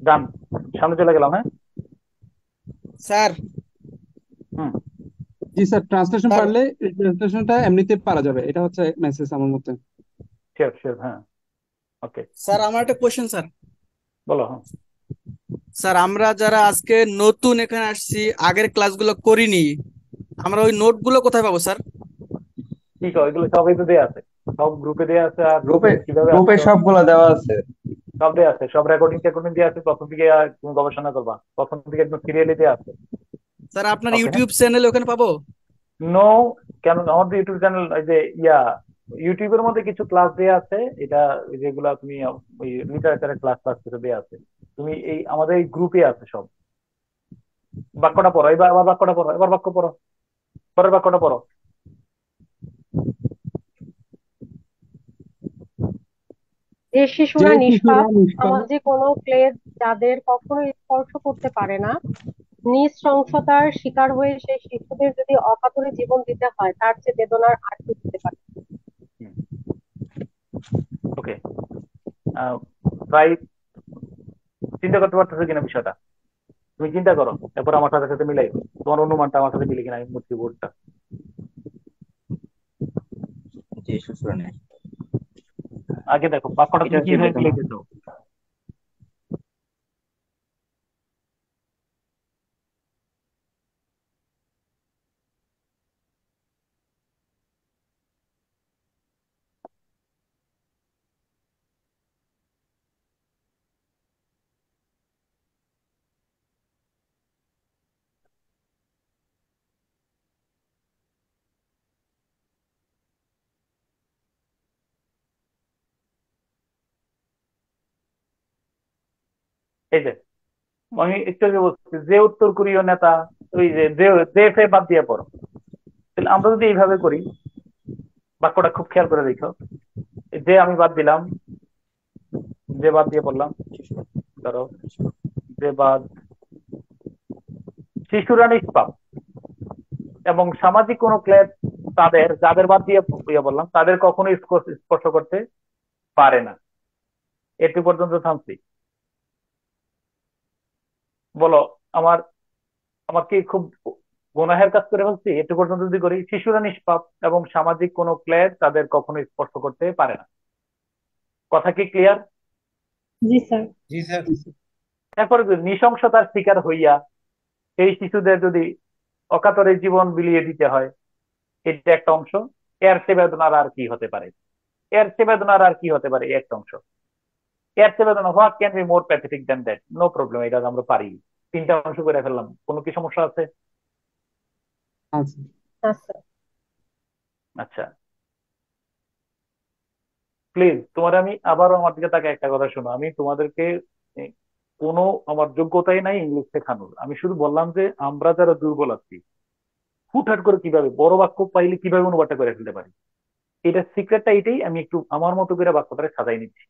ডান, সামনে চলে গেলাম। হ্যাঁ স্যার। জি স্যার, ট্রান্সলেশন পারলে ট্রান্সলেশনটা এমনিতে পারা যাবে, এটা হচ্ছে মেসেজ আমার মতে। শিওর শিওর, হ্যাঁ ওকে। স্যার আমার একটা কোশ্চেন স্যার। বলো। স্যার আমরা যারা আজকে নতুন এখানে আসছি, আগের ক্লাসগুলো করিনি, আমরা ওই নোটগুলো কোথায় পাবো স্যার? ঠিক আছে, ওইগুলো সবই তো দেয়া আছে, সব গ্রুপে দেয়া আছে। আর গ্রুপে সবগুলো দেওয়া আছে। সব দেয়া আছে, সব রেকর্ডিং টেকর্ডিং দেওয়া আছে, প্রথম থেকে তুমি গবেষণা করবা, প্রথম থেকে একদম সিরিয়ালি দেওয়া আছে। স্যার আপনার ওকে, ইউটিউব চ্যানেলে ওখানে পাবো? নো, কেন আমাদের ইউটিউব চ্যানেল এই যে ইউটিউবের মধ্যে কিছু ক্লাস দেয়া আছে, এটা যেগুলা তুমি ওই লিটারেচারের ক্লাস ক্লাস কিছু দেয়া আছে, তুমি এই আমাদের এই গ্রুপে আছে সব। বাক্যটা পড়ো, এবার আবার বাক্যটা পড়ো, এবার বাক্য পড়ো, পরের বাক্যটা পড়ো। যে যে শিশুরা নিষ্পাপ, শিশুরা নিষ্পাপ সমাজে কোনো ক্লেদ যাদের কখনো স্পর্শ করতে পারে না, নৃশংসতার শিকার হয়ে সেই শিশুদের যদি অকাতরে জীবন দিতে হয়, তার চেয়ে বেদনার আর কি হতে পারে? ওকে, প্রায় চিন্তা করতে পারতেছো কিনা বিষয়টা? তুমি চিন্তা করো, এরপর আমার সাথে সাথে মিলাই, তোমার অনুমানটা আমার সাথে মিলে কিনা, আমি মুক্তি বোর্ডটা। যে শিশুরা নেই, আগে দেখো বাক্যটা এটা তুমি হচ্ছে কিভাবে বেদনা। লিখেছো। এই যে আমি একটু আগে বলছি, যে উত্তর কোরীয় নেতা, ওই যে যে ফে বাদ দিয়ে পড়ো। তাহলে আমরা যদি এইভাবে করি, বাক্যটা খুব খেয়াল করে দেখো, যে আমি বাদ দিলাম, যে বাদ দিয়ে পড়লাম, ধরো যে বাদ, শিশুরা নিষ্পাপ এবং সামাজিক কোনো ক্লেদ তাদের, যাদের বাদ দিয়ে বললাম, তাদের কখনোই স্পর্শ করতে পারে না। এটু পর্যন্ত থামছি। বলো, আমার আমার কি খুব গুনাহের কাজ করে ফেলছি? এটু পর্যন্ত যদি করি, শিশুরা নিষ্পাপ এবং সামাজিক কোনো ক্লেদ তাদের কখনো স্পর্শ করতে পারে না। কথা কি ক্লিয়ার? জি স্যার। জি স্যার। এরপরে যদি নৃশংসতার শিকার হইয়া সেই শিশুদের যদি অকাতরে জীবন বিলিয়ে দিতে হয়, এটা একটা অংশ। এর চেয়ে বেদনার আর কি হতে পারে? এর চেয়ে বেদনার আর কি হতে পারে? একটা অংশ। এর চেয়ে বেদনা, what can be more pathetic than that? No problem, এটা আমরা পারি। তিনটা অংশ করে ফেললাম, কোনো কি সমস্যা আছে? আছে। আচ্ছা, আচ্ছা, প্লিজ তোমার আমি আবারও আমার দিকে তাকে একটা কথা শোনো। আমি তোমাদেরকে এ, কোনো আমার যোগ্যতাই নাই ইংলিশ শেখানোর। আমি শুধু বললাম যে আমরা যারা দুর্বল আছি, হুটহাট করে কিভাবে বড় বাক্য পাইলে কিভাবে অনুবাদটা করে ফেলতে পারি, এটা সিক্রেটটা এটাই। আমি একটু আমার মতো করে বাক্যটা সাজাই নিচ্ছি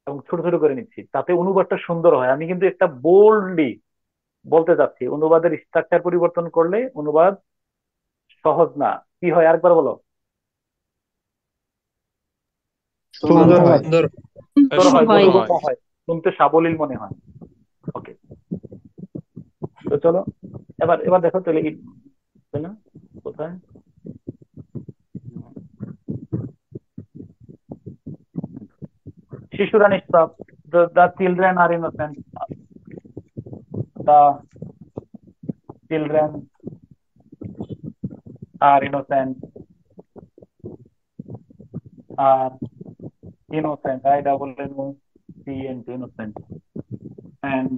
এবং ছোট ছোট করে নিচ্ছি, তাতে অনুবাদটা সুন্দর হয়। আমি কিন্তু একটা বোল্ডলি বলতে চাচ্ছি, অনুবাদের স্ট্রাকচার পরিবর্তন করলে অনুবাদ সহজ না। কি হয় আরেকবার বলো? সুন্দর হয়। সুন্দর সুন্দর হয়, সুন্দর বোধগম্য হয়। হয়, শুনতে সাবলীল মনে হয়। ওকে, তো চলো এবার এবার দেখো তাহলে তাই না, কোথায় শিশুরা নিষ্পাপ, the children are innocent, the children are innocent, are innocent, I double N-O-C-E-N-T, innocent, and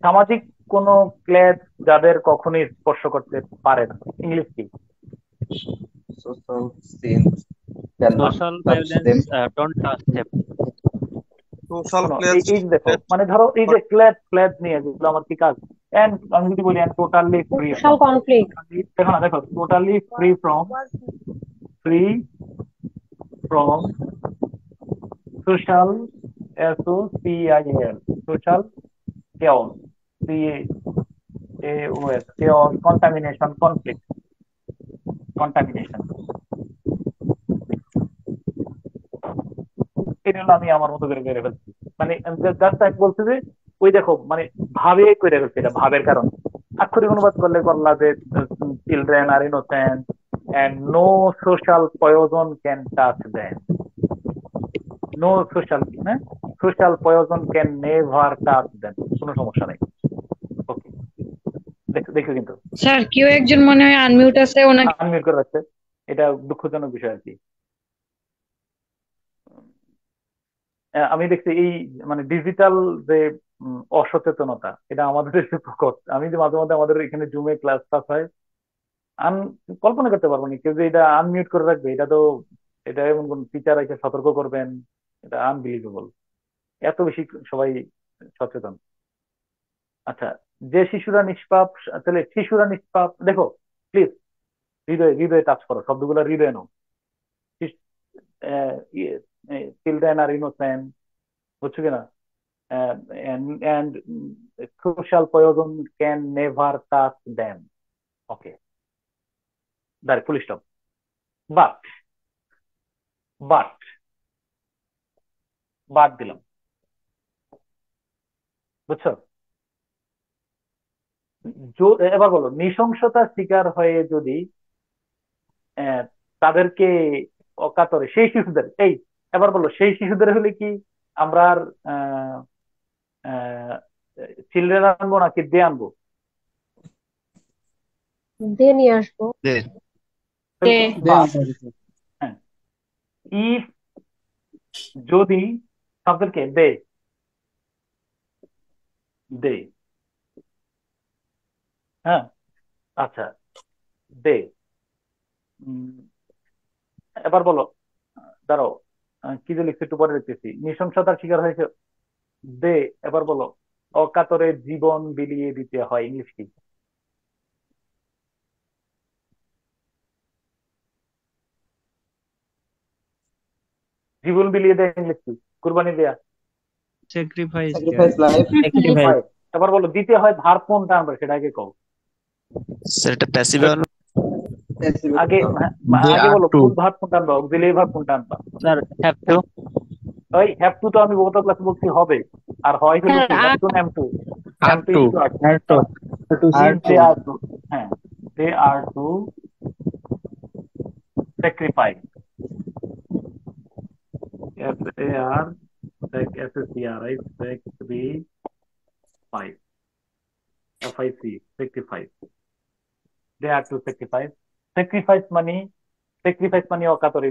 সামাজিক কোন ক্লেদ যাদের কখনোই স্পর্শ করতে পারে না। ইংলিশ কি? social sins shall not social touch them. Violence don't touch them. Social শোনো, প্লেস এই যে দেখো, মানে ধরো এই যে ক্লেদ ক্লেদ নিয়ে যেগুলো আমার কি কাজ, এন্ড আমি যদি বলি টোটালি ফ্রি সোশ্যাল কনফ্লিক্ট। দেখো না, দেখো totally free from social, SOCIAL, social chaos, CAOS, chaos, contamination, conflict, contamination। এটা হলো আমি আমার মতো করে করে ফেলছি। মানে জাস্ট আমি বলছি যে ওই দেখো, মানে ভাবে করে ফেলছি, এটা ভাবের কারণ। আক্ষরিক অনুবাদ করলে বললা যে children are innocent and no social poison can touch them. No social, হ্যাঁ, social poison can never touch them, কোনো সমস্যা নেই। ওকে, দেখো দেখো কিন্তু স্যার কেউ একজন মনে হয় আনমিউট আছে, ওনাকে আনমিউট করে রাখছে, এটা দুঃখজনক বিষয় আর কি। আমি দেখছি এই মানে ডিজিটাল যে অসচেতনতা, এটা আমাদের একটু প্রকট। আমি যে মাঝে মাঝে আমাদের এখানে জুমে ক্লাস টাস হয়, আন কল্পনা করতে পারবো না কেউ যে এটা আনমিউট করে রাখবে। এটা তো, এটা এমন কোন টিচার এসে সতর্ক করবেন? এটা আনবিলিভেবল, এত বেশি সবাই সচেতন। আচ্ছা, যে শিশুরা নিষ্পাপ, তাহলে শিশুরা নিষ্পাপ, দেখো প্লিজ, হৃদয়ে হৃদয়ে টাচ করো, শব্দগুলো হৃদয়ে নাও। চিলড্রেন আর ইনোসেন্ট, বুঝছো কিনা? and crucial poison can never touch them. Okay, that full stop. But but বাদ দিলাম, বুঝছো? এবার বলো, নৃশংসতার শিকার হয়ে যদি আহ, তাদেরকে অকাতরে, সেই শিশুদের, এই এবার বলো সেই শিশুদের হলে কি আমরা আর চিলড্রেন আনবো নাকি দে আনবো? দিয়ে নিয়ে আসবো। দে দে But, আনতে হবে স্যার। হ্যাঁ, if যদি তাদেরকে দে দে, হ্যাঁ, আচ্ছা, দে। উম, এবার বলো, দাঁড়াও, কি যে লিখছি একটু পরে লিখতেছি। নৃশংসতার শিকার হয়েছে, দে। এবার বলো, অকাতরে জীবন বিলিয়ে দিতে হয়, ইংলিশ কি? জীবন বিলিয়ে দেয় ইংলিশ কি? কুরবানি দেয়া, স্যাক্রিফাইস স্যাক্রিফাইস লাইফ। হয়। এবার বলো, দিতে হয় ভার কোনটা আনবে সেটা আগে কও। স্যার এটা প্যাসিভ আগে হ্যাঁ, দে আগে আর বলো টু ফুল ভার কোনটা আনবা, অক্সিলিয়ারি ভার কোনটা আনবা? Sir have to. ওই হ্যাভ টু তো আমি গত ক্লাসে বলছি হবে, আর হয় হলো স্যার কি হ্যাভ টু না এম টু? আর am to to into are to. Are to if they are to, হ্যাঁ, they are to sacrifice, if they are SACRI, sacrifice, sacrifice, they are to sacrifice, sacrifice মানে, sacrifice মানে অকাতরে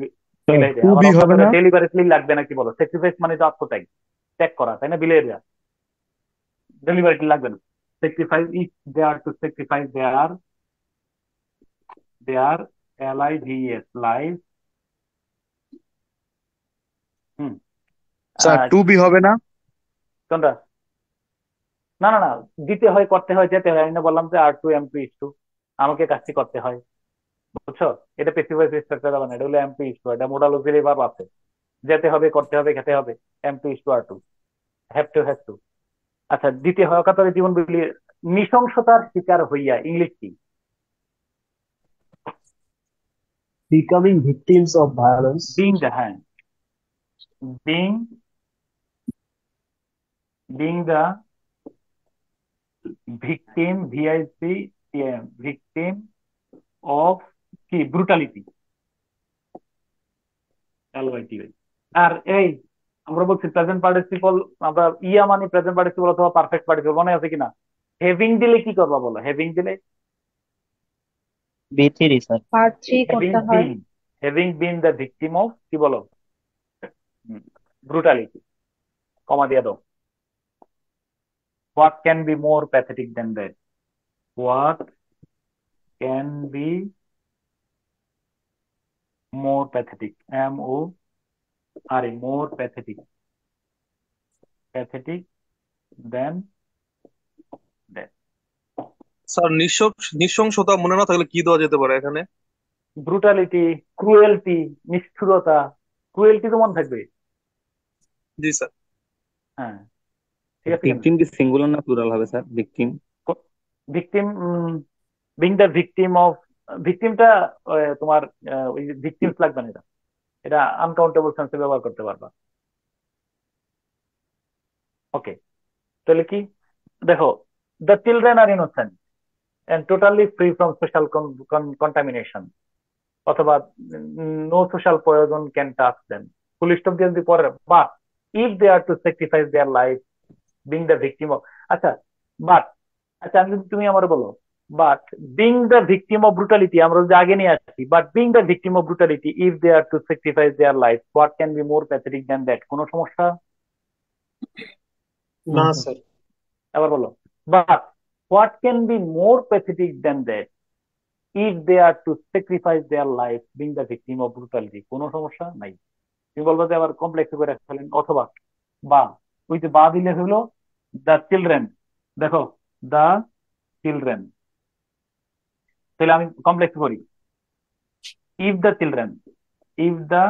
বিলাই দেয়া, আবার অকাতরে ডেলিভারেটলি লাগবে নাকি বলো? sacrifice মানে তো আত্মত্যাগ, ত্যাগ করা, তাই না? বিলাই দেয়া, ডেলিভারেটলি লাগবে না। sacrifice, if they are to sacrifice their lives, lives, হুম, স্যার টু বি হবে না? কোনটা? না না না, দিতে হয়, করতে হয়, যেতে হয়। আমি না বললাম যে are to am to is to, আমাকে কাজটি করতে হয়, বুঝছো? এটা প্যাসিভ ভয়েস স্ট্রাকচার হবে না, এটা হলো এম টু ইস টু, এটা মোডাল অক্সিলারি ভার্ব আছে, যেতে হবে, করতে হবে, খেতে হবে, am to is to are to, have to. আচ্ছা, দিতে হয় অকাতরে জীবন বিলিয়ে, নৃশংসতার শিকার হইয়া, ইংলিশ কি? becoming victims of violence. Being the, হ্যাঁ, being the victim, VICTIM, victim of কি? Brutality, LYT। আর এই আমরা বলছি প্রেজেন্ট পার্টিসিপল, আমরা ইয়া মানে প্রেজেন্ট পার্টিসিপল অথবা পারফেক্ট পার্টিসিপল, মনে আছে কিনা? হেভিং দিলে কি করবা বলো? হেভিং দিলে B3 স্যার। পার্ট 3 হ্যাভিং করতে হয়। Been, having been the victim of কি বলো? ব্রুটালিটি, কমা দিয়ে দাও। What can be more pathetic then that? What can be more pathetic, MORE, more pathetic, pathetic then that? Sir নৃশংসতা মনে না থাকলে কি দেওয়া যেতে পারে এখানে? ব্রুটালিটি, ক্রুয়েলটি, নিষ্ঠুরতা। ক্রুয়েলটি তো মনে থাকবে, জি স্যার। হ্যাঁ, ঠিক আছে কিনা? ভিকটিম কি সিঙ্গুলার না প্লুরাল হবে sir? Victim victim, being the victim of, ভিকটিমটা তোমার ওই ভিকটিমস লাগবে না, এটা আনকাউন্টেবল সেন্সে ব্যবহার করতে পারবা। ওকে, তাহলে কি? দেখো, the children are innocent and totally free from social contamination, অথবা no social poison can touch them, full stop দিয়ে যদি পরে, but if they are to sacrifice their life being the victim of, আচ্ছা, but, আচ্ছা, আমি যদি, তুমি আমার বলো, but being the victim of brutality, আমরা যদি আগে নিয়ে আসছি, but being the victim of brutality if they are to sacrifice their life, what can be more pathetic than that? কোনো সমস্যা? না স্যার। এবার বলো, but what can be more pathetic then that if they are to sacrifice their life being the victim of brutality? কোনো সমস্যা নাই। তুমি বলবো যে আবার কমপ্লেক্স করে ফেলেন, অথবা বা, ওই যে বা দিলে হলো দ্য চিলড্রেন। দেখো, দ্য চিলড্রেন, তাহলে আমি কমপ্লেক্স করি, if the children, if the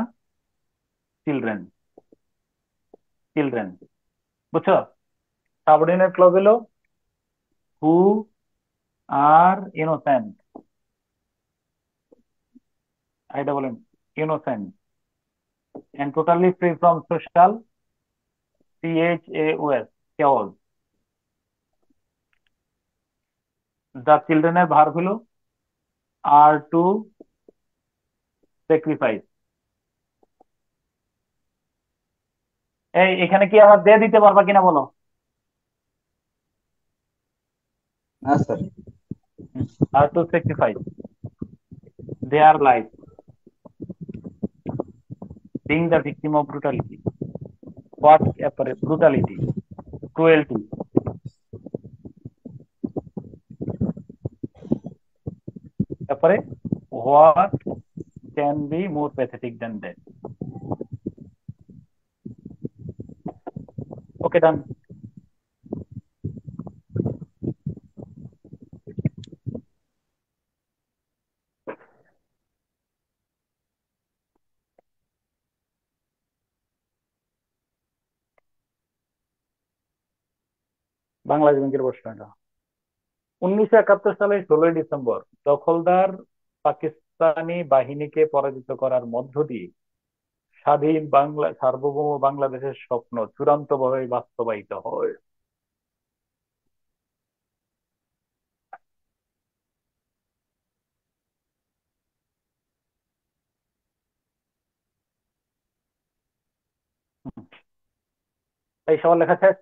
children, children, বুঝছো? সাবঅর্ডিনেট ক্লজ হলো হু আর ইনোসেন্ট, এটা বলেন innocent and totally free from social chaos, chaos. The children এর ভার্ব হলো are to sacrifice। এই এখানে কি আবার দিয়ে দিতে পারবা কিনা বলো? না sir. are to sacrifice their life being the victim of brutality। what brutality, cruelty, তারপরে what can be more pathetic than that? okay, done। Bangladesh ব্যাংকের প্রশ্ন এটা। 1971 সালের 16ই ডিসেম্বর দখলদার পাকিস্তানি বাহিনীকে পরাজিত করার মধ্য দিয়ে স্বাধীন বাংলা সার্বভৌম বাংলাদেশের স্বপ্ন চূড়ান্তভাবে বাস্তবায়িত হয়। এই সবার লেখা শেষ?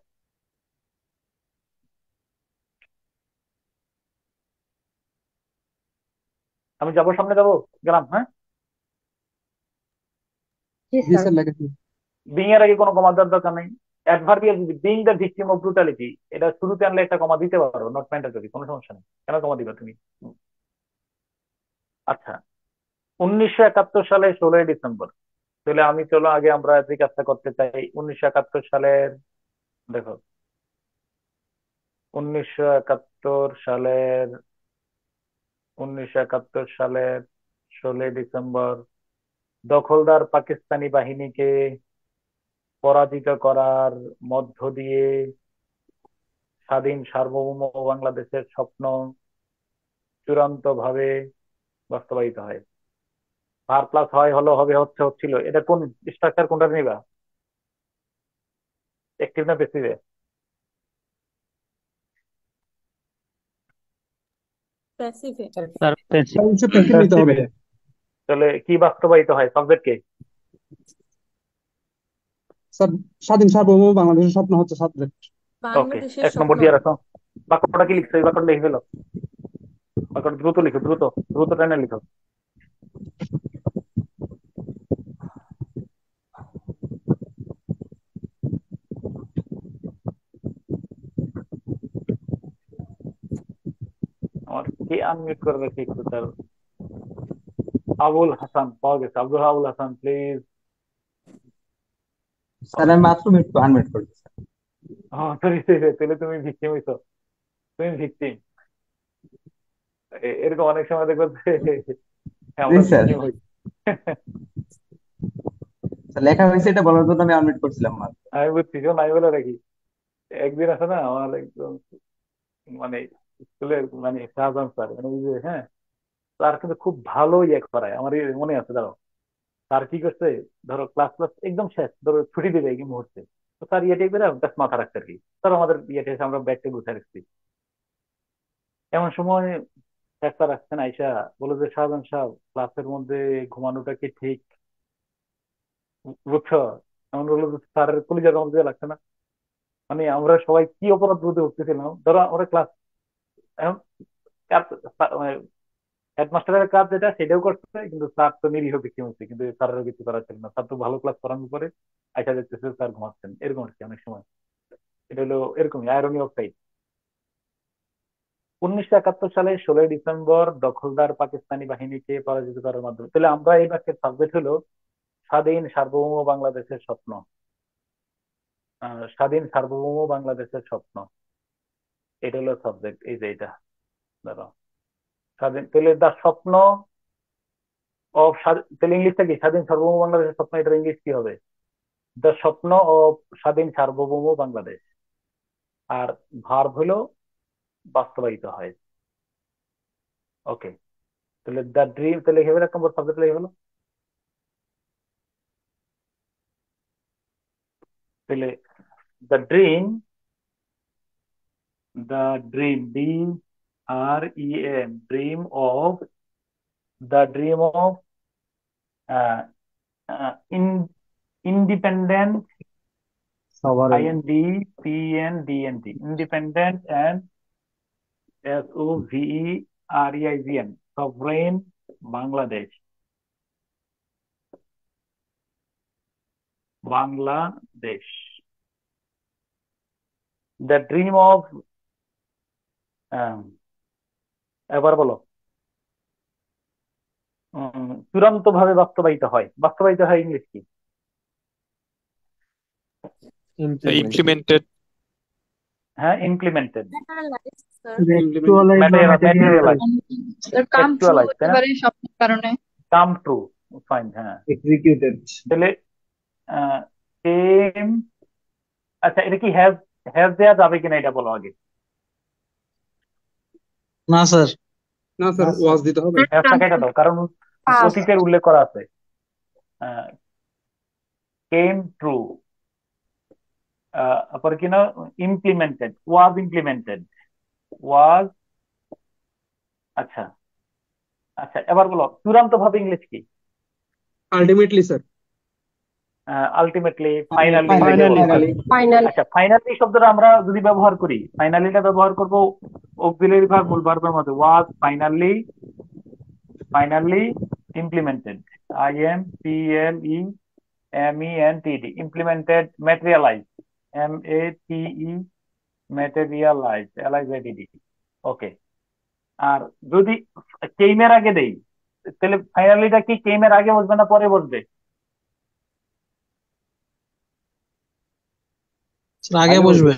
আমি যাবো, সামনে যাবো, গেলাম। হ্যাঁ, জি জি স্যার। স্যার, লেখেছি। বিং এর আগে কোনো কমা দেওয়ার দরকার নেই। অ্যাডভার্বিয়াল যদি being the victim of brutality এটা শুরুতে আনলে একটা কমা দিতে পারো, নট ম্যান্ডেটরি, কোনো সমস্যা নেই। কেন কমা দিবা তুমি? আচ্ছা, 1971 সালে 16ই ডিসেম্বর, তাহলে আমি চলো আগে আমরা যে কাজটা করতে চাই 1971 সালের, দেখো 1971 সালের 1971 সালের 16ই ডিসেম্বর দখলদার পাকিস্তানি বাহিনীকে পরাজিত করার মধ্য দিয়ে স্বাধীন সার্বভৌম বাংলাদেশের স্বপ্ন চূড়ান্তভাবে বাস্তবায়িত হয়। ভার প্লাস হয় হলো হবে হচ্ছে হচ্ছিল, এটা কোন স্ট্রাকচার, কোনটা নিবা? অ্যাক্টিভ না প্যাসিভে? প্যাসিভে। Sir pencil. অবশ্যই প্যাসিভ নিতে হবে। তাহলে কি বাস্তবায়িত হয়? সাবজেক্ট কে? স্যার, স্বাধীন সার্বভৌম বাংলাদেশের স্বপ্ন হচ্ছে সাবজেক্ট। ওকে, বাংলাদেশের 1 নম্বর স্বপ্ন। দিয়ে রাখো। বাক্যটা কি লিখছো? এই বাক্যটা লিখে ফেলো। বাক্যটা দ্রুত লিখো, দ্রুত দ্রুত টেনে লিখো। আমার কে আনমিউট করে রাখি একটু তার? আবুল হাসান পাওয়া গেছে। আবুল হাসান প্লিজ। স্যার আমি মাত্র আনমিউট করছি স্যার। হ্যাঁ, তাহলে তুমি ভিকটিম হইছো, তুমি ভিকটিম। এরকম অনেক সময় দেখবো যে জি আমরা স্যার। ভিকটিম হই। স্যার লেখা হয়েছে এটা বলার জন্য আমি আনমিউট করছিলাম মাত্র। আমি বুঝছি, শোন আমি বলে রাখি, একদিন আছে না আমার একদম মানে স্কুলের মানে শাহজাহান স্যার, মানে ওই যে, হ্যাঁ, তার কিন্তু খুব ভালো ইয়ে করায় আমার মনে আছে। ধরো স্যার কি করছে, ধরো ক্লাস ক্লাস একদম শেষ, ধরো ছুটি দিবে এই মুহূর্তে, তো স্যার ইয়ে টেক জাস্ট মাথা রাখছে আর কি। ধরো আমাদের ইয়ে টেক আমরা ব্যাগটা গুছিয়ে রাখছি, এমন সময় স্যার আসছেন, আইসা বলে যে শাহজাহান সাহেব ক্লাসের মধ্যে ঘুমানোটা কি ঠিক? বুঝছো? এমন বললো যে স্যারের কলিজার মধ্যে লাগছে না। মানে আমরা সবাই কি অপরাধ বোধে উঠতেছিলাম। ধরো আমরা ক্লাস হেডমাস্টারের কাজ যেটা সেটাও করছে, কিন্তু স্যার তো নিরীহ ভিকটিম হচ্ছে, কিন্তু স্যারেরও কিছু করার ছিল না। স্যার তো ভালো ক্লাস করানোর পরে আইসা দেখতেছে স্যার ঘুমাচ্ছেন, এরকম হচ্ছে অনেক সময়। এটা হলো এরকমই আয়রনি অক্সাইড। 1971 সালে 16 ডিসেম্বর দখলদার পাকিস্তানি বাহিনীকে পরাজিত করার মাধ্যমে। তাহলে আমরা এই বাক্যের সাবজেক্ট হলো স্বাধীন সার্বভৌম বাংলাদেশের স্বপ্ন। স্বাধীন সার্বভৌম বাংলাদেশের স্বপ্ন, এটা হলো সাবজেক্ট। এই যে এটা ধরো স্বাধীন, তাহলে দা স্বপ্ন অফ, তাহলে ইংলিশটা কি? স্বাধীন সার্বভৌম বাংলাদেশের স্বপ্ন, এটার ইংলিশ কি হবে? দ্য স্বপ্ন অফ স্বাধীন সার্বভৌম বাংলাদেশ। আর ভার্ব হলো বাস্তবায়িত হয়। ওকে, তাহলে দ্য ড্রিম, তাহলে লিখে ফেলো, এক নম্বর সাবজেক্ট লিখে ফেলো। তাহলে the dream, the dream, DREAM, dream of, the dream of independent, sovereign, INDPENDENT, independent and SOVEREIGN, sovereign Bangladesh, Bangladesh, the dream of, এবার বলো, চূড়ান্ত ভাবে বাস্তবায়িত হয়। বাস্তবায়িত হয় ইংলিশ কি? ইমপ্লিমেন্টেড। হ্যাঁ, ইমপ্লিমেন্টেড, Materialize, sir. actualize বা ম্যাটেরিয়ালাইজ, Sir, come true অ্যাকচুয়ালাইজ, হতে তাই না? পারে স্বপ্নের কারণে। কাম ট্রু, ফাইন, হ্যাঁ। executed, তাহলে কেম, আচ্ছা এটা কি হ্যাজ, হ্যাজ দেওয়া যাবে কিনা এটা বলো আগে। না স্যার না স্যার ওয়াজ দিতে হবে। হ্যাজটা কেটে দাও, কারণ Past. অতীতের উল্লেখ করা আছে। কেম ট্রু, তারপরে কি না, ইমপ্লিমেন্টেড, ওয়াজ ইমপ্লিমেন্টেড, ওয়াজ। আচ্ছা আচ্ছা, এবার বলো চূড়ান্ত ভাবে ইংলিশ কি? Ultimately sir. Ultimately, finally. Finally final আচ্ছা, ফাইনালি শব্দটা আমরা যদি ব্যবহার করি, ফাইনালিটা ব্যবহার করব অক্সিলারি ভার্ব মূল ভার্বের মধ্যে। Was finally, finally implemented, IMPLEMENTED, implemented, materialize, materialize, LIZED। Okay, আর যদি কেইমের আগে দেই, তাহলে ফাইনালিটা কি কেইমের আগে বসবে না পরে বসবে? আগে বসবে।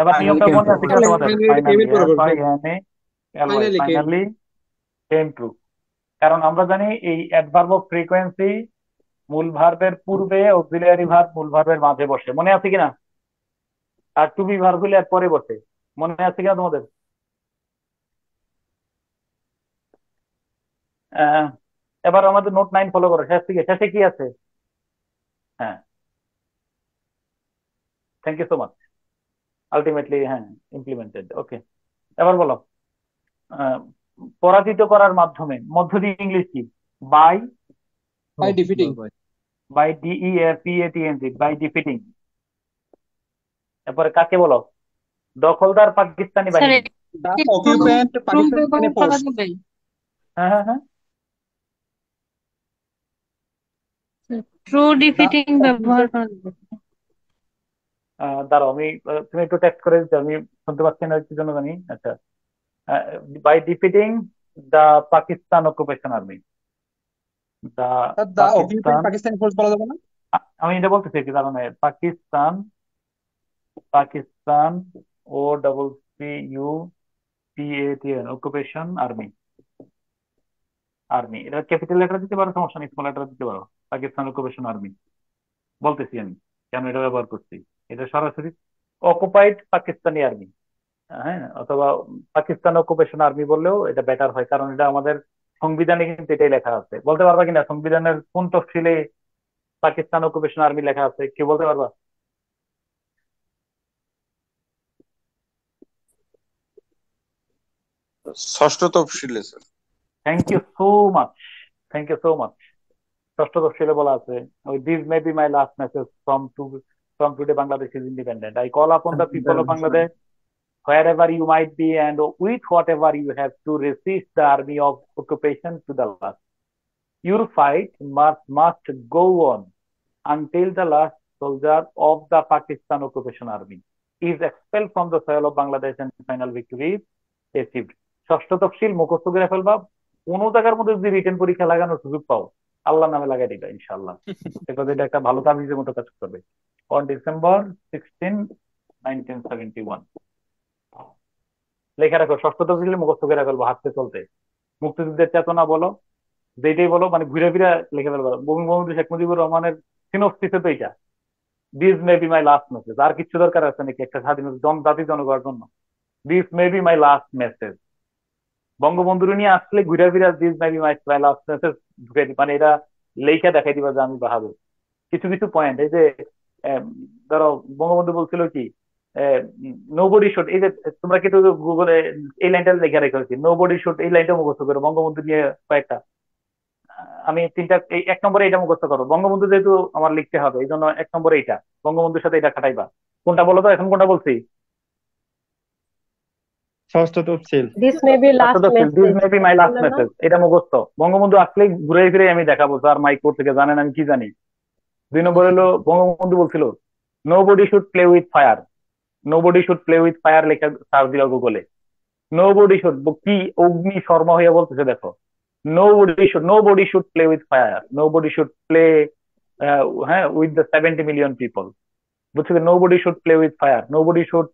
এবার নিয়মটা মনে আছে কিনা তোমাদের? Finally came. Finally came true. কারণ আমরা জানি এই অ্যাডভার্ব অফ ফ্রিকোয়েন্সি মূল ভার্বের পূর্বে, অক্সিলিয়ারি ভার্ব মূল ভার্বের মাঝে বসে, মনে আছে কিনা? আর টু বি ভার্ব হলে এর পরে বসে, মনে আছে কিনা তোমাদের? এবার আমাদের নোট 9 ফলো করো, শেষ থেকে শেষে কি আছে? হ্যাঁ, thank you so much. Ultimately, হ্যাঁ, ইমপ্লিমেন্টেড। ওকে, এবার বলো পরাজিত করার মাধ্যমে, মধ্য দিয়ে ইংলিশ কি? By, by defeating, by DEFEATING, by defeating. এরপরে কাকে বলো? দখলদার পাকিস্তানি স্যার বাহিনী। অকুপেন্ট ট্রু পাকিস্তানি ব্যবহার করা ফোর্স। যাবে? হ্যাঁ হ্যাঁ হ্যাঁ, ট্রু ডিফিটিং ব্যবহার করা যাবে? দাঁড়াও আমি, তুমি একটু টেক্সট করে দিচ্ছ, আমি শুনতে পাচ্ছি না কি জন্য জানি। আচ্ছা, by defeating the Pakistan occupation army, the the occupant Pakistan, Pakistani force বলা যাবে না? আমি এটা বলতেছি কি কারণে, Pakistan, Pakistan OCCUPATN, occupation army, army, এটা ক্যাপিটাল লেটার দিতে পারো, সমস্যা নেই, স্মল লেটার দিতে পারো। পাকিস্তান অকুপেশন আর্মি বলতেছি আমি, কেন এটা ব্যবহার করছি। এটা সরাসরি অকুপাইড পাকিস্তানি আর্মি, হ্যাঁ, অথবা পাকিস্তান অকুপেশন আর্মি বললেও এটা বেটার হয়, কারণ এটা আমাদের সংবিধানে কিন্তু এটাই লেখা আছে। বলতে পারবা কিনা সংবিধানের কোন তফসিলে পাকিস্তান অকুপেশন আর্মি লেখা আছে? কি বলতে পারবা? ষষ্ঠ তফসিলে sir. Thank you so much, thank you so much. ষষ্ঠ তফসিলে বলা আছে, this may be my last message from today Bangladesh is independent. I call upon the people of Bangladesh, wherever you might be and with whatever you have, to resist the army of occupation to the last. Your fight must go on until the last soldier of the Pakistan Occupation Army is expelled from the soil of Bangladesh and final victory is achieved. ষষ্ঠ তফসিল মুখস্থ করে ফেলবা, কোন জায়গার মধ্যে যদি written পরীক্ষা লাগানোর সুযোগ পাও আল্লাহ নামে লাগাই দিবা ইনশাআল্লাহ। দেখো যে এটা একটা ভালো তাবিজের মতো কাজ করবে। অন ডিসেম্বর 16, 1971 লেখা রাখো, ষষ্ঠ তফসিল মুখস্থ করে ফেলবো হাঁটতে চলতে। মুক্তিযুদ্ধের চেতনা বলো, যেটাই বলো, মানে ঘুরে ফিরে লিখে ফেলবো। বঙ্গবন্ধু শেখ মুজিবুর রহমানের সিনোপসিসে তো এটা, this may be my last message. আর কিছু দরকার আছে নাকি একটা স্বাধীনতা জাতি জনগণের জন্য? This may be my last message. বঙ্গবন্ধুর নিয়ে আসলে ঘুরে ফিরে this may be my last message ঢুকাই দিই, মানে এটা লেখা দেখাই দিবা যে আমি বাহাদুর। কিছু কিছু পয়েন্ট এই যে ধরো বঙ্গবন্ধু বলছিল কি নোবডি শুড, এই যে তোমরা কিন্তু গুগলে এই লাইনটা লেখা রেখেছি, নোবডি শুড, এই লাইনটা মুখস্থ করো বঙ্গবন্ধু নিয়ে কয়েকটা। আমি তিনটা, এই 1 নম্বরে এটা মুখস্থ করো, বঙ্গবন্ধু যেহেতু আমার লিখতে হবে এই জন্য 1 নম্বরে এইটা, বঙ্গবন্ধুর সাথে এটা খাটাইবা। কোনটা বলো তো এখন, কোনটা বলছি? ষষ্ঠ তফসিল। This may B last this message May be my last বললেন না? মেসেজ, এটা মুখস্থ। বঙ্গবন্ধু আসলে ঘুরে ফিরে আমি দেখাবো স্যার মাইক কোর্ট থেকে, জানেন আমি কি জানি। 2 নম্বর হলো বঙ্গবন্ধু বলছিল nobody should play with fire, nobody should play with fire লেখা সার্চ দিও গুগলে। নোবডি শুড কি অগ্নি শর্মা হইয়া বলতেছে দেখো, nobody should play with fire, nobody should play হ্যাঁ with the 70 million people, বুঝছো? nobody should play with fire, nobody should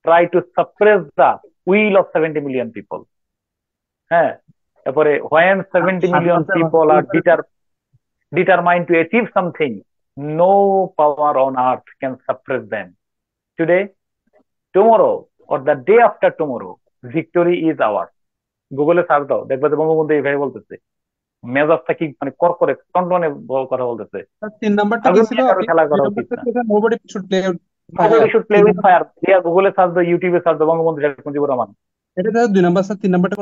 try to suppress the will of 70 million people। হ্যাঁ, তারপরে when 70 million people are determined to achieve something, no power on earth can suppress them, today, tomorrow or the day after tomorrow, victory is ours। গুগলে search দাও, দেখবে যে বঙ্গবন্ধু এইভাবে বলতেছে, মেজাজটা কি মানে করকরে টনটনে কথা বলতেছে। 3 নাম্বারটা কি আগুন ছিল? নিয়ে কারো খেলা করা উচিত না। Nobody should play Nobody should play with fire, দিয়া গুগলে সার্চ দাও, ইউটিউবে সার্চ দাও বঙ্গবন্ধু শেখ মুজিবুর রহমান। এটা তো 2 নাম্বার স্যার। 3 নাম্বারটা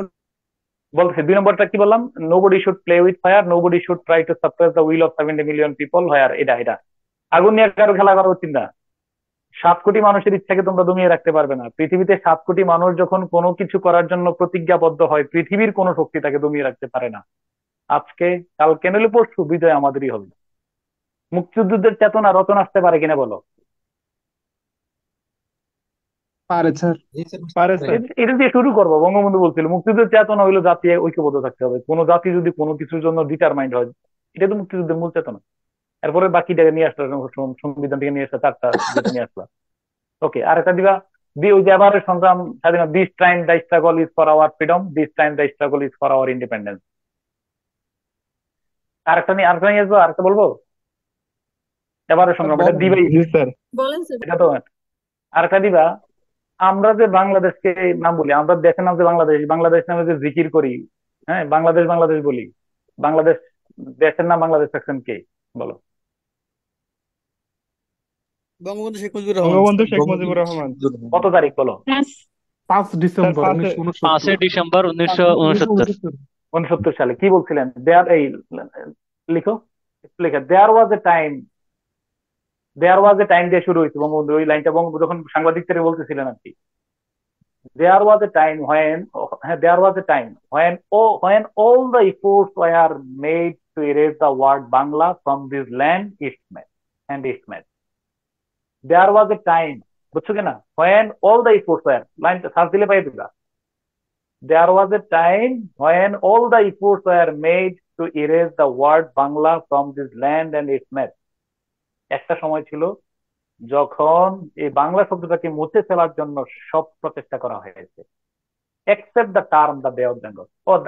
বলতেছে 2 নম্বরটা কি বললাম? nobody should play with fire, nobody should try to suppress the will of 70 million people, where এটা আগুন নিয়ে কারো খেলা করা উচিত না। 7 কোটি মানুষের ইচ্ছাকে তোমরা দমিয়ে রাখতে পারবে না। পৃথিবীতে 7 কোটি মানুষ যখন কোনো কিছু করার জন্য প্রতিজ্ঞাবদ্ধ হয়, পৃথিবীর কোনো শক্তি তাকে দমিয়ে রাখতে পারে না। আজকে কালকে নইলে পরশু বিজয় আমাদেরই হবে। মুক্তিযুদ্ধের চেতনা রতন আসতে পারে কিনা বলো? পারে স্যার। পারে স্যার। এটা দিয়ে শুরু করবো। বঙ্গবন্ধু বলছিল মুক্তিযুদ্ধের চেতনা হইলো জাতি ঐক্যবদ্ধ থাকতে হবে, কোন জাতি যদি কোনো কিছুর জন্য ডিটারমাইন্ড হয়, এটা তো মুক্তিযুদ্ধের মূল চেতনা। এরপরে বাকিটাকে নিয়ে আসলো, সংবিধান থেকে নিয়ে আসলো, 4টা যেটা নিয়ে আসলো। ওকে, আর একটা দিবা ওই যে আবার সংগ্রাম স্বাধীনতা, this time the struggle is for our freedom, this time the struggle is for our independence. আরেকটা নিয়ে আসবো, আরেকটা বলবো, এবারের সংগ্রাম, এটা দিবেই বলেন স্যার। এটা তো। আরেকটা দিবা, আমরা যে বাংলাদেশকে নাম বলি, আমরা দেশের নাম যে বাংলাদেশ, বাংলাদেশ নামে যে জিকির করি, হ্যাঁ বাংলাদেশ বাংলাদেশ বলি, বাংলাদেশ দেশের নাম বাংলাদেশ রাখছেন কে বলো? বঙ্গবন্ধু শেখ মুজিবুর রহমান। বঙ্গবন্ধু শেখ মুজিবুর রহমান। কত তারিখ বলো? 5 ডিসেম্বর 5 ডিসেম্বর 1969। 69 সালে। কি বলছিলেন? দেয়ার এই লিখো, লেখা দেয়ার ওয়াজ এ টাইম, দেয়ার ওয়াজ এ টাইম দিয়ে শুরু হয়েছে বঙ্গবন্ধু। ওই লাইনটা বঙ্গবন্ধু যখন সাংবাদিকদের বলতেছিলেন আর কি, there was a time when there was a time when all the efforts were made to erase the word Bangla from this land Eastmed. There was a time, বুঝছো কিনা, when all the efforts were, লাইনটা search দিলে পাই দিবা। There was a time when all the efforts were made to erase the word Bangla from this land and Eastmed. একটা সময় ছিল যখন এই বাংলা শব্দটাকে মুছে ফেলার জন্য সব প্রচেষ্টা করা হয়েছে, except the term the Bay of Bengal, or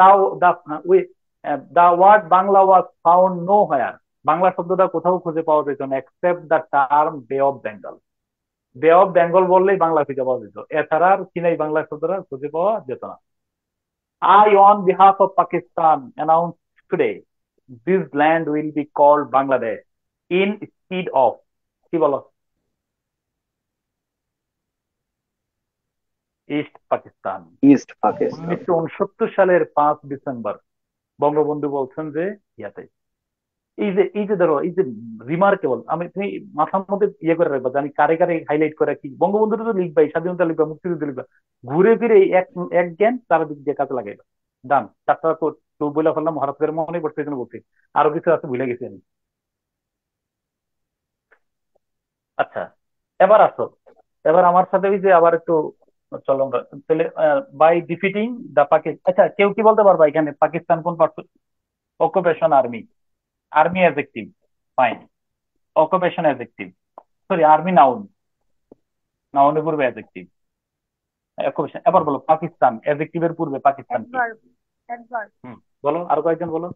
the word Bangla was found nowhere, Bangla শব্দটা কোথাও খুঁজে পাওয়া যেত না, except the term Bay of Bengal। বে অফ বেঙ্গল বললেই বাংলা খুঁজে পাওয়া যেত, এছাড়া আর কিনাই বাংলা শব্দটা খুঁজে পাওয়া যেত না। I on behalf of Pakistan announce today this land will be called Bangladesh instead of, কি বলো, ইস্ট পাকিস্তান। 1969 সালের 5 ডিসেম্বর বঙ্গবন্ধু বলছেন যে ইয়াতে, এই যে ধরো এই যে রিমার্কেবল, আমি তুমি মাথার মধ্যে ইয়ে করে রাখবা, আমি কারে কারে হাইলাইট করে কি, বঙ্গবন্ধুর তো লিখবাই, স্বাধীনতা লিখবা, মুক্তিযুদ্ধ লিখবা, ঘুরে ফিরে এক জ্ঞান তার দিক দিয়ে কাজে লাগাইবা। ডান, 4টা তো বলে ফেললাম, হঠাৎ করে মনে পড়ছে এই জন্য বলছি, আরো কিছু আছে ভুলে গেছি আমি। আচ্ছা, এবার আসো, এবার আমার সাথে ওই যে আবার একটু চলো আমরা তাহলে বাই ডিফিটিং দ্য পাকিস্তান। আচ্ছা, কেউ কি বলতে পারবা এখানে পাকিস্তান কোন part? Occupation army, army adjective, fine. Occupation adjective, sorry army noun, নাউনের পূর্বে অ্যাডজেক্টিভ, অকুপেশন। এবার বলো পাকিস্তান, অ্যাডজেক্টিভের পূর্বে পাকিস্তান কি? অ্যাডভার্ব, অ্যাডভার্ব, হুম, বলো, আরো কয়েকজন বলো।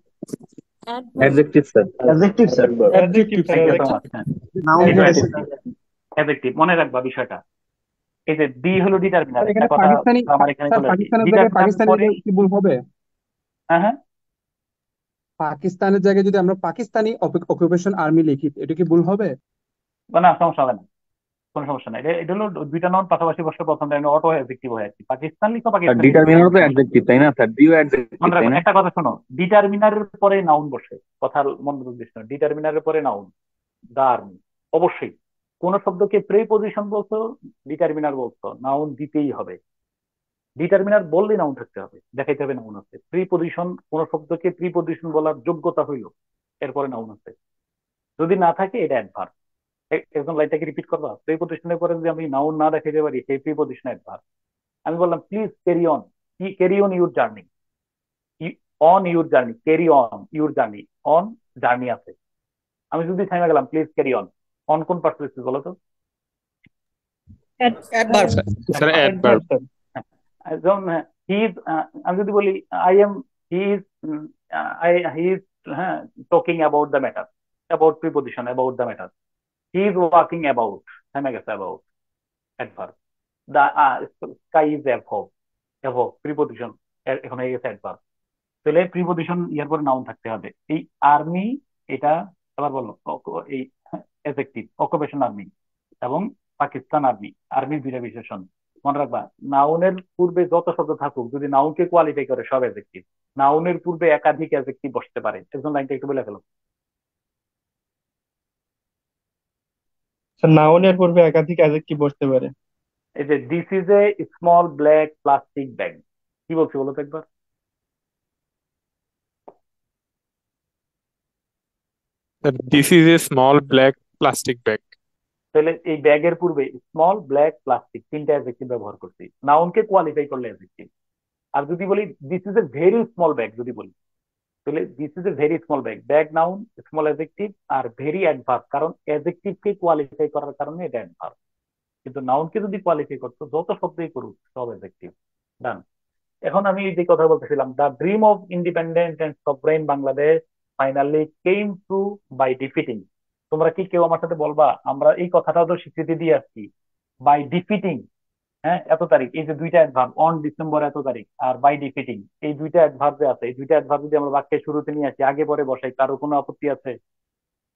Adverb, adjective sir. Adjective sir. Adjective sir, thank you so adjective. Much. হ্যাঁ, নাউন এটাও থেকে অ্যাডজেক্টিভ, অ্যাডজেক্টিভ মনে রাখবা বিষয়টা। এই যে বি হলো ডিটারমিনার, স্যার একটা এখানে কথা পাকিস্তানি আমার এখানে স্যার চলে আসি, পাকিস্তানের জায়গায় ডিটারমিনার পাকিস্তানি পরে। কি ভুল হবে? হ্যাঁ হ্যাঁ, পাকিস্তানের জায়গায় যদি আমরা পাকিস্তানি অকুপেশন আর্মি লিখি এটা কি ভুল হবে? না সমস্যা হবে না, কোনো সমস্যা নাই। এটা হলো দুইটা নাউন পাশাপাশি বসে প্রথম লাইনে অটো অ্যাডজেক্টিভ হয়ে আছে, পাকিস্তান লিখো আর পাকিস্তানি লিখো, ডিটারমিনারও কোনো তো সমস্যা নেই। অ্যাডজেক্টিভ তাই না স্যার? ডিও অ্যাডজেক্টিভ মনে তাই রাখো না? একটা কথা, শোনো, ডিটারমিনারের পরে নাউন বসে, কথার মনোযোগ দিস না, ডিটারমিনারের পরে নাউন, দা আর্মি, অবশ্যই। কোন শব্দকে প্রিপজিশন বলছো, ডিটারমিনার বলছো, নাউন দিতেই হবে। ডিটারমিনার বললে নাউন থাকতে হবে, দেখাইতে হবে নাউন আছে। প্রিপজিশন, কোন শব্দকে প্রিপজিশন বলার যোগ্যতা হইল, এরপরে নাউন আছে, যদি না থাকে এটা অ্যাডভার্ব। একদম লাইনটাকে রিপিট করবা, প্রিপজিশনের পরে যদি আমি নাউন না দেখাইতে পারি, সেই প্রিপজিশন অ্যাডভার্ব। আমি বললাম please carry on, carry on your journey, on your journey, carry on your journey, on journey আছে। আমি যদি থামে গেলাম প্লিজ ক্যারি অন, অন কোন পার্সপেক্টিভ বলো তো? অ্যাডভার্ব। Sir adverb sir. যেমন হি ইজ, আমি যদি বলি I am, he is, he is, হ্যাঁ, talking about the matter, about preposition, about the matter. He is walking about, থেমে গেছে about, adverb. The sky is above, above preposition, এখন হয়ে গেছে অ্যাডভার্ব। তাহলে প্রিপজিশন ইয়ার পরে নাউন থাকতে হবে। এই আর্মি, এটা আবার বলো, এই অ্যাডজেক্টিভ, অকুপেশন আর্মি, এবং পাকিস্তান আর্মি, আর্মির দুইটা বিশেষণ মনে রাখবা। নাউনের পূর্বে যত শব্দ থাকুক, যদি নাউনকে কোয়ালিফাই করে সব অ্যাডজেক্টিভ। নাউনের পূর্বে একাধিক অ্যাডজেক্টিভ বসতে পারে, একজন লাইনটা একটু বলে ফেলো। স্যার নাউনের পূর্বে একাধিক অ্যাডজেক্টিভ বসতে পারে। এই যে this is a small black plastic bag, কি বলছি বলো তো একবার? This is a small black plastic bag. তাহলে এই ব্যাগের পূর্বে স্মল ব্ল্যাক প্লাস্টিক তিনটা অ্যাডজেক্টিভ ব্যবহার করছি, নাউনকে কোয়ালিফাই করলে অ্যাডজেক্টিভ। আর যদি বলি this is a very small bag, যদি বলি তাহলে this is a very small bag, bag noun, small adjective, are very adverb, কারণ অ্যাডজেক্টিভকে কোয়ালিফাই করার কারণে এটা অ্যাডভার্ব। কিন্তু নাউনকে যদি কোয়ালিফাই করতো, যত শব্দই করুক সব অ্যাডজেক্টিভ। ডান। এখন আমি যে কথা বলতেছিলাম, the dream of independent and sovereign Bangladesh finally came true by defeating. তোমরা কি কেউ আমার সাথে বলবা, আমরা এই কথাটাও তো স্বীকৃতি দিয়ে আসছি, বাই ডিফিটিং, হ্যাঁ, এত তারিখ, এই যে দুইটা অ্যাডভার্ব, অন ডিসেম্বর এত তারিখ আর বাই ডিফিটিং, এই দুইটা অ্যাডভার্ব যে আছে, এই দুইটা অ্যাডভার্ব যদি আমরা বাক্যের শুরুতে নিয়ে আসি, আগে পরে বসাই, কারো কোনো আপত্তি আছে?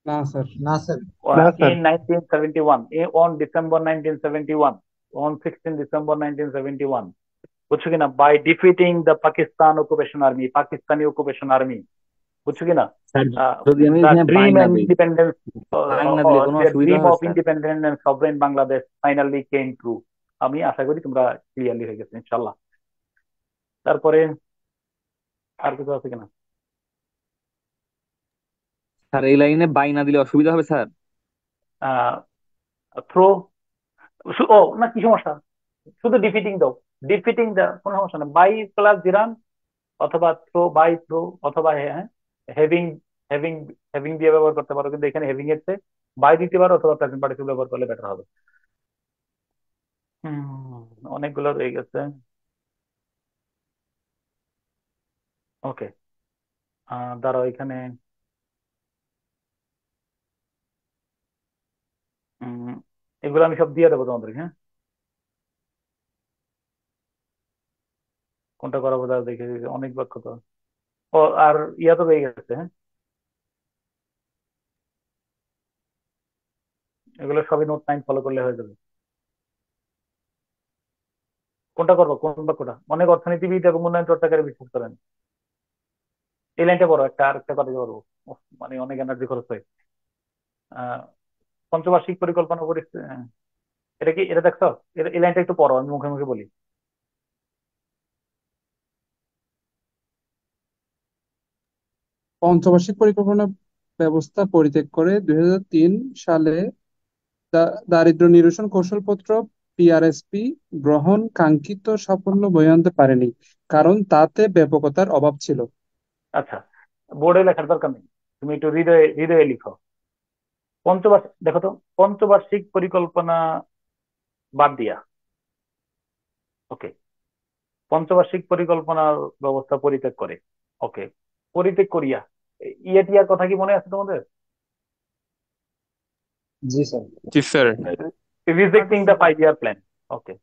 না স্যার। না স্যার। না sir. In 1971, on December 1971, on 16 December 1971, বুঝছো কিনা? By defeating the Pakistan occupation army, Pakistani occupation army, বুঝছো কিনা? স্যার যদি আমি দ্য এখানে বাই ড্রিম না এন্ড দিই, ইন্ডিপেন্ডেন্স, বাই না দিলে কোনো অসুবিধা ড্রিম হবে of sir? Independent and sovereign Bangladesh finally came true. আমি আশা করি তোমরা ক্লিয়ারলি হয়ে গেছে ইনশাল্লাহ। তারপরে আর কিছু আছে কিনা? স্যার এই লাইনে বাই না দিলে অসুবিধা হবে স্যার? থ্রো, ও না, কি সমস্যা, শুধু ডিফিটিং দাও, ডিফিটিং দাও, কোনো সমস্যা না। বাই প্লাস জিরান, অথবা থ্রো, বাই থ্রো, অথবা হ্যাঁ হ্যাভিং, হ্যাভিং, হ্যাভিং দিয়ে ব্যবহার করতে পারো, কিন্তু এখানে হ্যাভিং এর চেয়ে বাই দিতে পারো, অথবা প্রেজেন্ট পার্টিসিপল ব্যবহার করলে বেটার হবে। অনেকগুলো রয়ে গেছে। ওকে, দাঁড়াও এখানে, এগুলো আমি সব দিয়ে দেবো তোমাদের, হ্যাঁ, কোনটা করাবো দাঁড়াও দেখে, অনেক বাক্য তো। ও আর ইয়া তো রয়ে গেছে, হ্যাঁ, এগুলো সবই নোট 9 ফলো করলে হয়ে যাবে। কোনটা করবো, কোন বাক্যটা? অনেক অর্থনীতিবিদ এবং উন্নয়ন চর্চাকারী বিশ্বাস করেন, এই লাইনটা পড়ো, একটা আর একটা কথা পারবো, মানে অনেক এনার্জি খরচ হয়। আহ পঞ্চবার্ষিক পরিকল্পনা এটা কি, এটা দেখছো? এই লাইনটা একটু পড়ো, আমি মুখে মুখে বলি। পঞ্চবার্ষিক পরিকল্পনা ব্যবস্থা পরিত্যাগ করে 2003 সালে দারিদ্র্য নিরসন কৌশলপত্র PRSP গ্রহণ কাঙ্ক্ষিত সাফল্য বয়ে আনতে পারেনি, কারণ তাতে ব্যাপকতার অভাব ছিল। আচ্ছা, বোর্ডে লেখার দরকার নেই, তুমি একটু হৃদয়ে হৃদয়ে লিখো। পঞ্চবার্ষিক, দেখো তো, পঞ্চবার্ষিক পরিকল্পনা বাদ দিয়া, ওকে, পঞ্চবার্ষিক পরিকল্পনার ব্যবস্থা পরিত্যাগ করে, ওকে, পরিত্যাগ করিয়া টিয়ার কথা কি মনে আছে তোমাদের? জি স্যার। জি sir. Rejecting the 5 year plan, okay.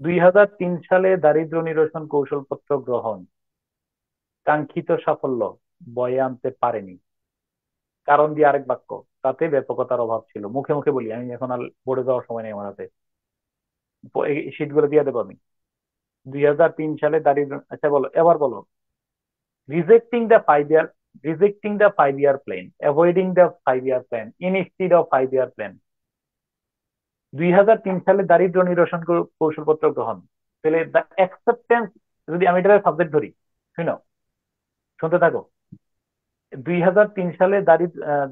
2003 সালে দারিদ্র নিরসন কৌশলপত্র গ্রহণ কাঙ্ক্ষিত সাফল্য বয়ে আনতে পারেনি, কারণ দিয়ে আরেক বাক্য, তাতে ব্যাপকতার অভাব ছিল। মুখে মুখে বলি, আমি এখন আর বোর্ডে যাওয়ার সময় নেই আমার হাতে, শীট গুলো দিয়ে দেবো আমি। 2003 সালে দারিদ্র, আচ্ছা বলো, এবার বলো। Rejecting the 5 year, rejecting the 5 year plan, avoiding the 5 year plan, instead of 5 year plan. 2003 সালে দারিদ্র নিরসন কৌশলপত্র গ্রহণ, তাহলে দ্য অ্যাকসেপ্টেন্স, যদি আমি এটা সাবজেক্ট ধরি, শুনো, শুনতে থাকো। 2003 সালে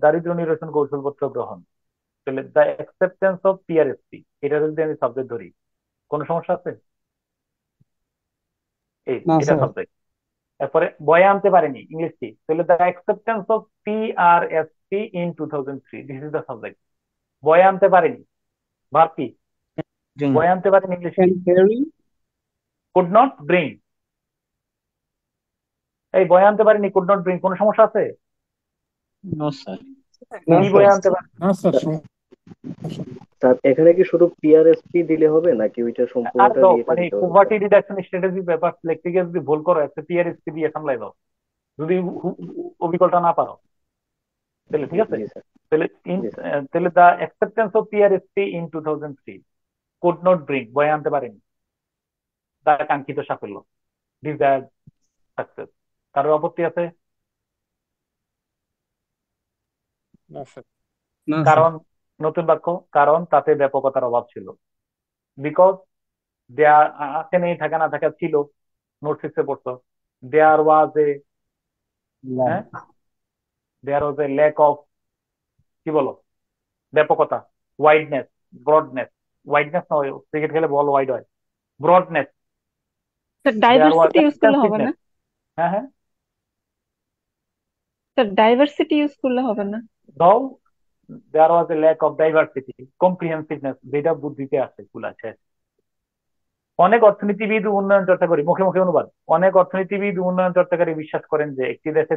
দারিদ্র নিরসন কৌশলপত্র গ্রহণ, তাহলে দ্য অ্যাকসেপ্টেন্স অফ PRSP, এটা যদি আমি সাবজেক্ট ধরি, কোনো সমস্যা আছে? এই না এটা স্যার। সাবজেক্ট। এরপরে বয়ে আনতে পারেনি, ইংলিশ কি? তাহলে the acceptance of PRSP in 2003, this is the subject. বয়ে আনতে পারেনি, ভার্ব কি? বয়ে আনতে পারেনি, ইংলিশ কি? Can carry, could not bring. এই বয়ে আনতে পারেনি, কুড নট ব্রিং, কোনো সমস্যা আছে? No sir. না কি স্যার। বয়ে আনতে পারে? না স্যার। স্যার এখানে কি শুধু PRSP দিলে হবে নাকি ওইটা আর সম্পূর্ণটা তো দিয়ে মানে দিতে হবে? পভার্টি রিডাকশন স্ট্র্যাটেজি পেপার লিখতে গিয়ে যদি ভুল করো, একটা PRSP দিয়ে সামলাই দাও, যদি অবিকলটা না পারো, তাহলে ঠিক আছে। জি স্যার। তাহলে জি স্যার। তাহলে the acceptance of PRSP in 2003 could not bring, বয়ে আনতে পারেনি তার কাঙ্ক্ষিত সাফল্য, ডিজায়ার্ড সাকসেস। কারোর আপত্তি আছে? না স্যার। না স্যার। কারণ, নতুন বাক্য, কারণ তাতে ব্যাপকতার অভাব ছিল। বিকজ দেয়ার, আছে নেই, থাকা না থাকা, ছিল, নোট 6 এ পড়তো। দেয়ার ওয়াজ এ, হ্যাঁ, দেয়ার ওয়াজ এ ল্যাক অফ, কি বলো, ব্যাপকতা, ওয়াইডনেস, ব্রডনেস, ওয়াইডনেস নয়, ক্রিকেট খেলে বল ওয়াইড হয়, broadness. Sir there was diversity use করলে হবে না? এক্সটেন্সিভনেস, হ্যাঁ হ্যাঁ, স্যার ডাইভার্সিটি ইউজ করলে হবে না? দাও, দেয়ার ওয়াজ এ ল্যাক অফ ডাইভার্সিটি, কম্প্রিহেন্সিভনেস, যেটা বুদ্ধিতে আছে, ভুল আছে। অনেক অর্থনীতিবিদ ও উন্নয়ন চর্চাকারী, মুখে মুখে অনুবাদ, অনেক অর্থনীতিবিদ ও উন্নয়ন চর্চাকারী বিশ্বাস করেন যে একটি দেশে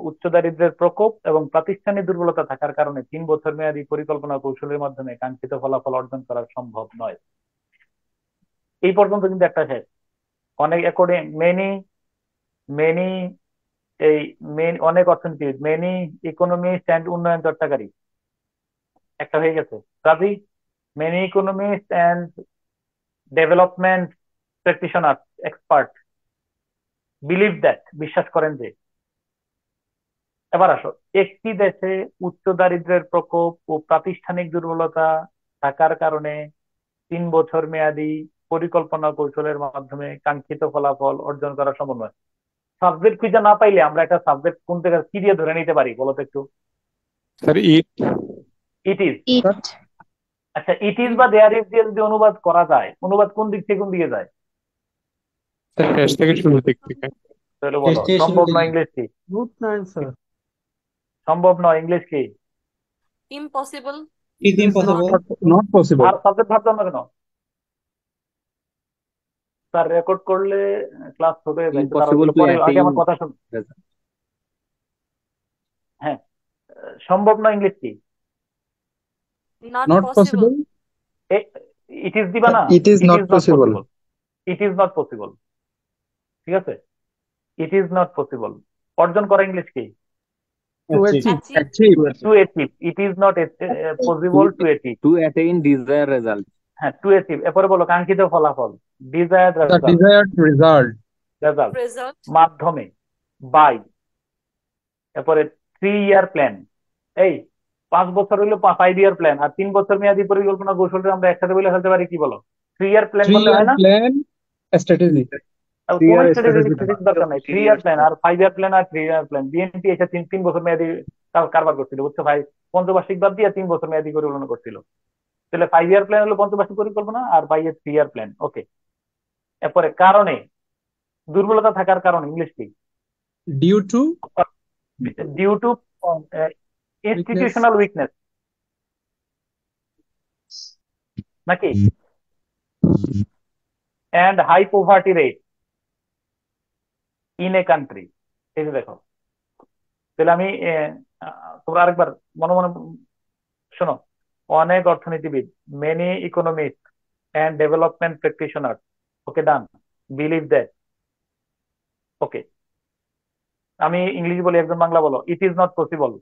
উচ্চ দারিদ্র্যের প্রকোপ এবং প্রাতিষ্ঠানিক দুর্বলতা থাকার কারণে 3 বছর মেয়াদী পরিকল্পনা কৌশলের মাধ্যমে কাঙ্ক্ষিত ফলাফল অর্জন করা সম্ভব নয়। এই পর্যন্ত কিন্তু একটা শেষ। অনেক অ্যাকর্ডিং মেনি মেনি এই অনেক অর্থনীতিবিদ, মেনি ইকোনমিস্ট অ্যান্ড উন্নয়ন চর্চাকারী, একটা হয়ে গেছে। রাজি? Many economist and development practitioner, expert, believe that, বিশ্বাস করেন যে। এবার আসো, একটি দেশে উচ্চ দারিদ্র্যের প্রকোপ ও প্রাতিষ্ঠানিক দুর্বলতা থাকার কারণে 3 বছর মেয়াদী পরিকল্পনা কৌশলের মাধ্যমে কাঙ্ক্ষিত ফলাফল অর্জন করা সম্ভব নয়। সাবজেক্ট খুঁজে না পাইলে আমরা একটা সাবজেক্ট কোন থেকে কি দিয়ে ধরে নিতে পারি বলো তো একটু? Sir it. It is. আচ্ছা, ইট ইজ বা দেয়ার ইজ দিয়ে যদি অনুবাদ করা যায়, অনুবাদ কোন দিক থেকে কোন দিকে যায়? স্যার শেষ থেকে শুরুর দিক থেকে। তাহলে বলো, সম্ভব নয়, ইংলিশ কি? সম্ভব নয়, ইংলিশ কি? Impossible. Is impossible. Not possible. আর সাবজেক্ট ভাবছো না কেন? স্যার রেকর্ড করলে ক্লাস ছোট হয়ে যায়, ইম্পসিবল টু পরে আগে অ্যাটেইন আমার কথা শুনুন। হ্যাঁ, সম্ভব নয়, ইংলিশ কি? Not possible. ইট ইজ দিবা না? It is not possible. It is not possible, ঠিক আছে? It is not possible. অর্জন করা ইংলিশ কি? To achieve. To achieve. It is not possible to achieve. To attain desire result. হ্যাঁ, to achieve. এরপরে বলো কাঙ্ক্ষিত ফলাফল, desired The desired result. Result, মাধ্যমে, বাই। এরপরে 3 year প্ল্যান, এই 5 বছর হইলো 5 year প্ল্যান, আর 3 বছর মেয়াদী পরিকল্পনা কৌশলটা আমরা একসাথে বলে ফেলতে পারি, কি বলো? 3 year প্ল্যান বললে হয় 3-year না? plan, a strategy. আর কোন স্ট্র্যাটেজিক দরকার নাই, 3 year প্ল্যান আর 5 year প্ল্যান আর 3 year প্ল্যান। বিএনপি এসে 3 বছর মেয়াদী কারবার করছিল, বুঝছো ভাই? পঞ্চবার্ষিক বাদ দিয়ে 3 বছর মেয়াদী পরিকল্পনা করছিল। তাহলে 5 ইয়ার প্ল্যান হলো পঞ্চবার্ষিক পরিকল্পনা, আর বাইয়ের 3 ইয়ার প্ল্যান। ওকে, এরপরে কারণে, দুর্বলতা থাকার কারণ ইংলিশ কি? Due to due to weakness. Institutional weakness নাকি, and high poverty rate in a country. এই যে দেখো, তাহলে আমি তোমরা আরেকবার মনে মনে শোনো। অনেক অর্থনীতিবিদ, many economist and development practitioner, okay done, believe that. Okay, আমি ইংলিশ বলি, একজন বাংলা বলো। It is not possible.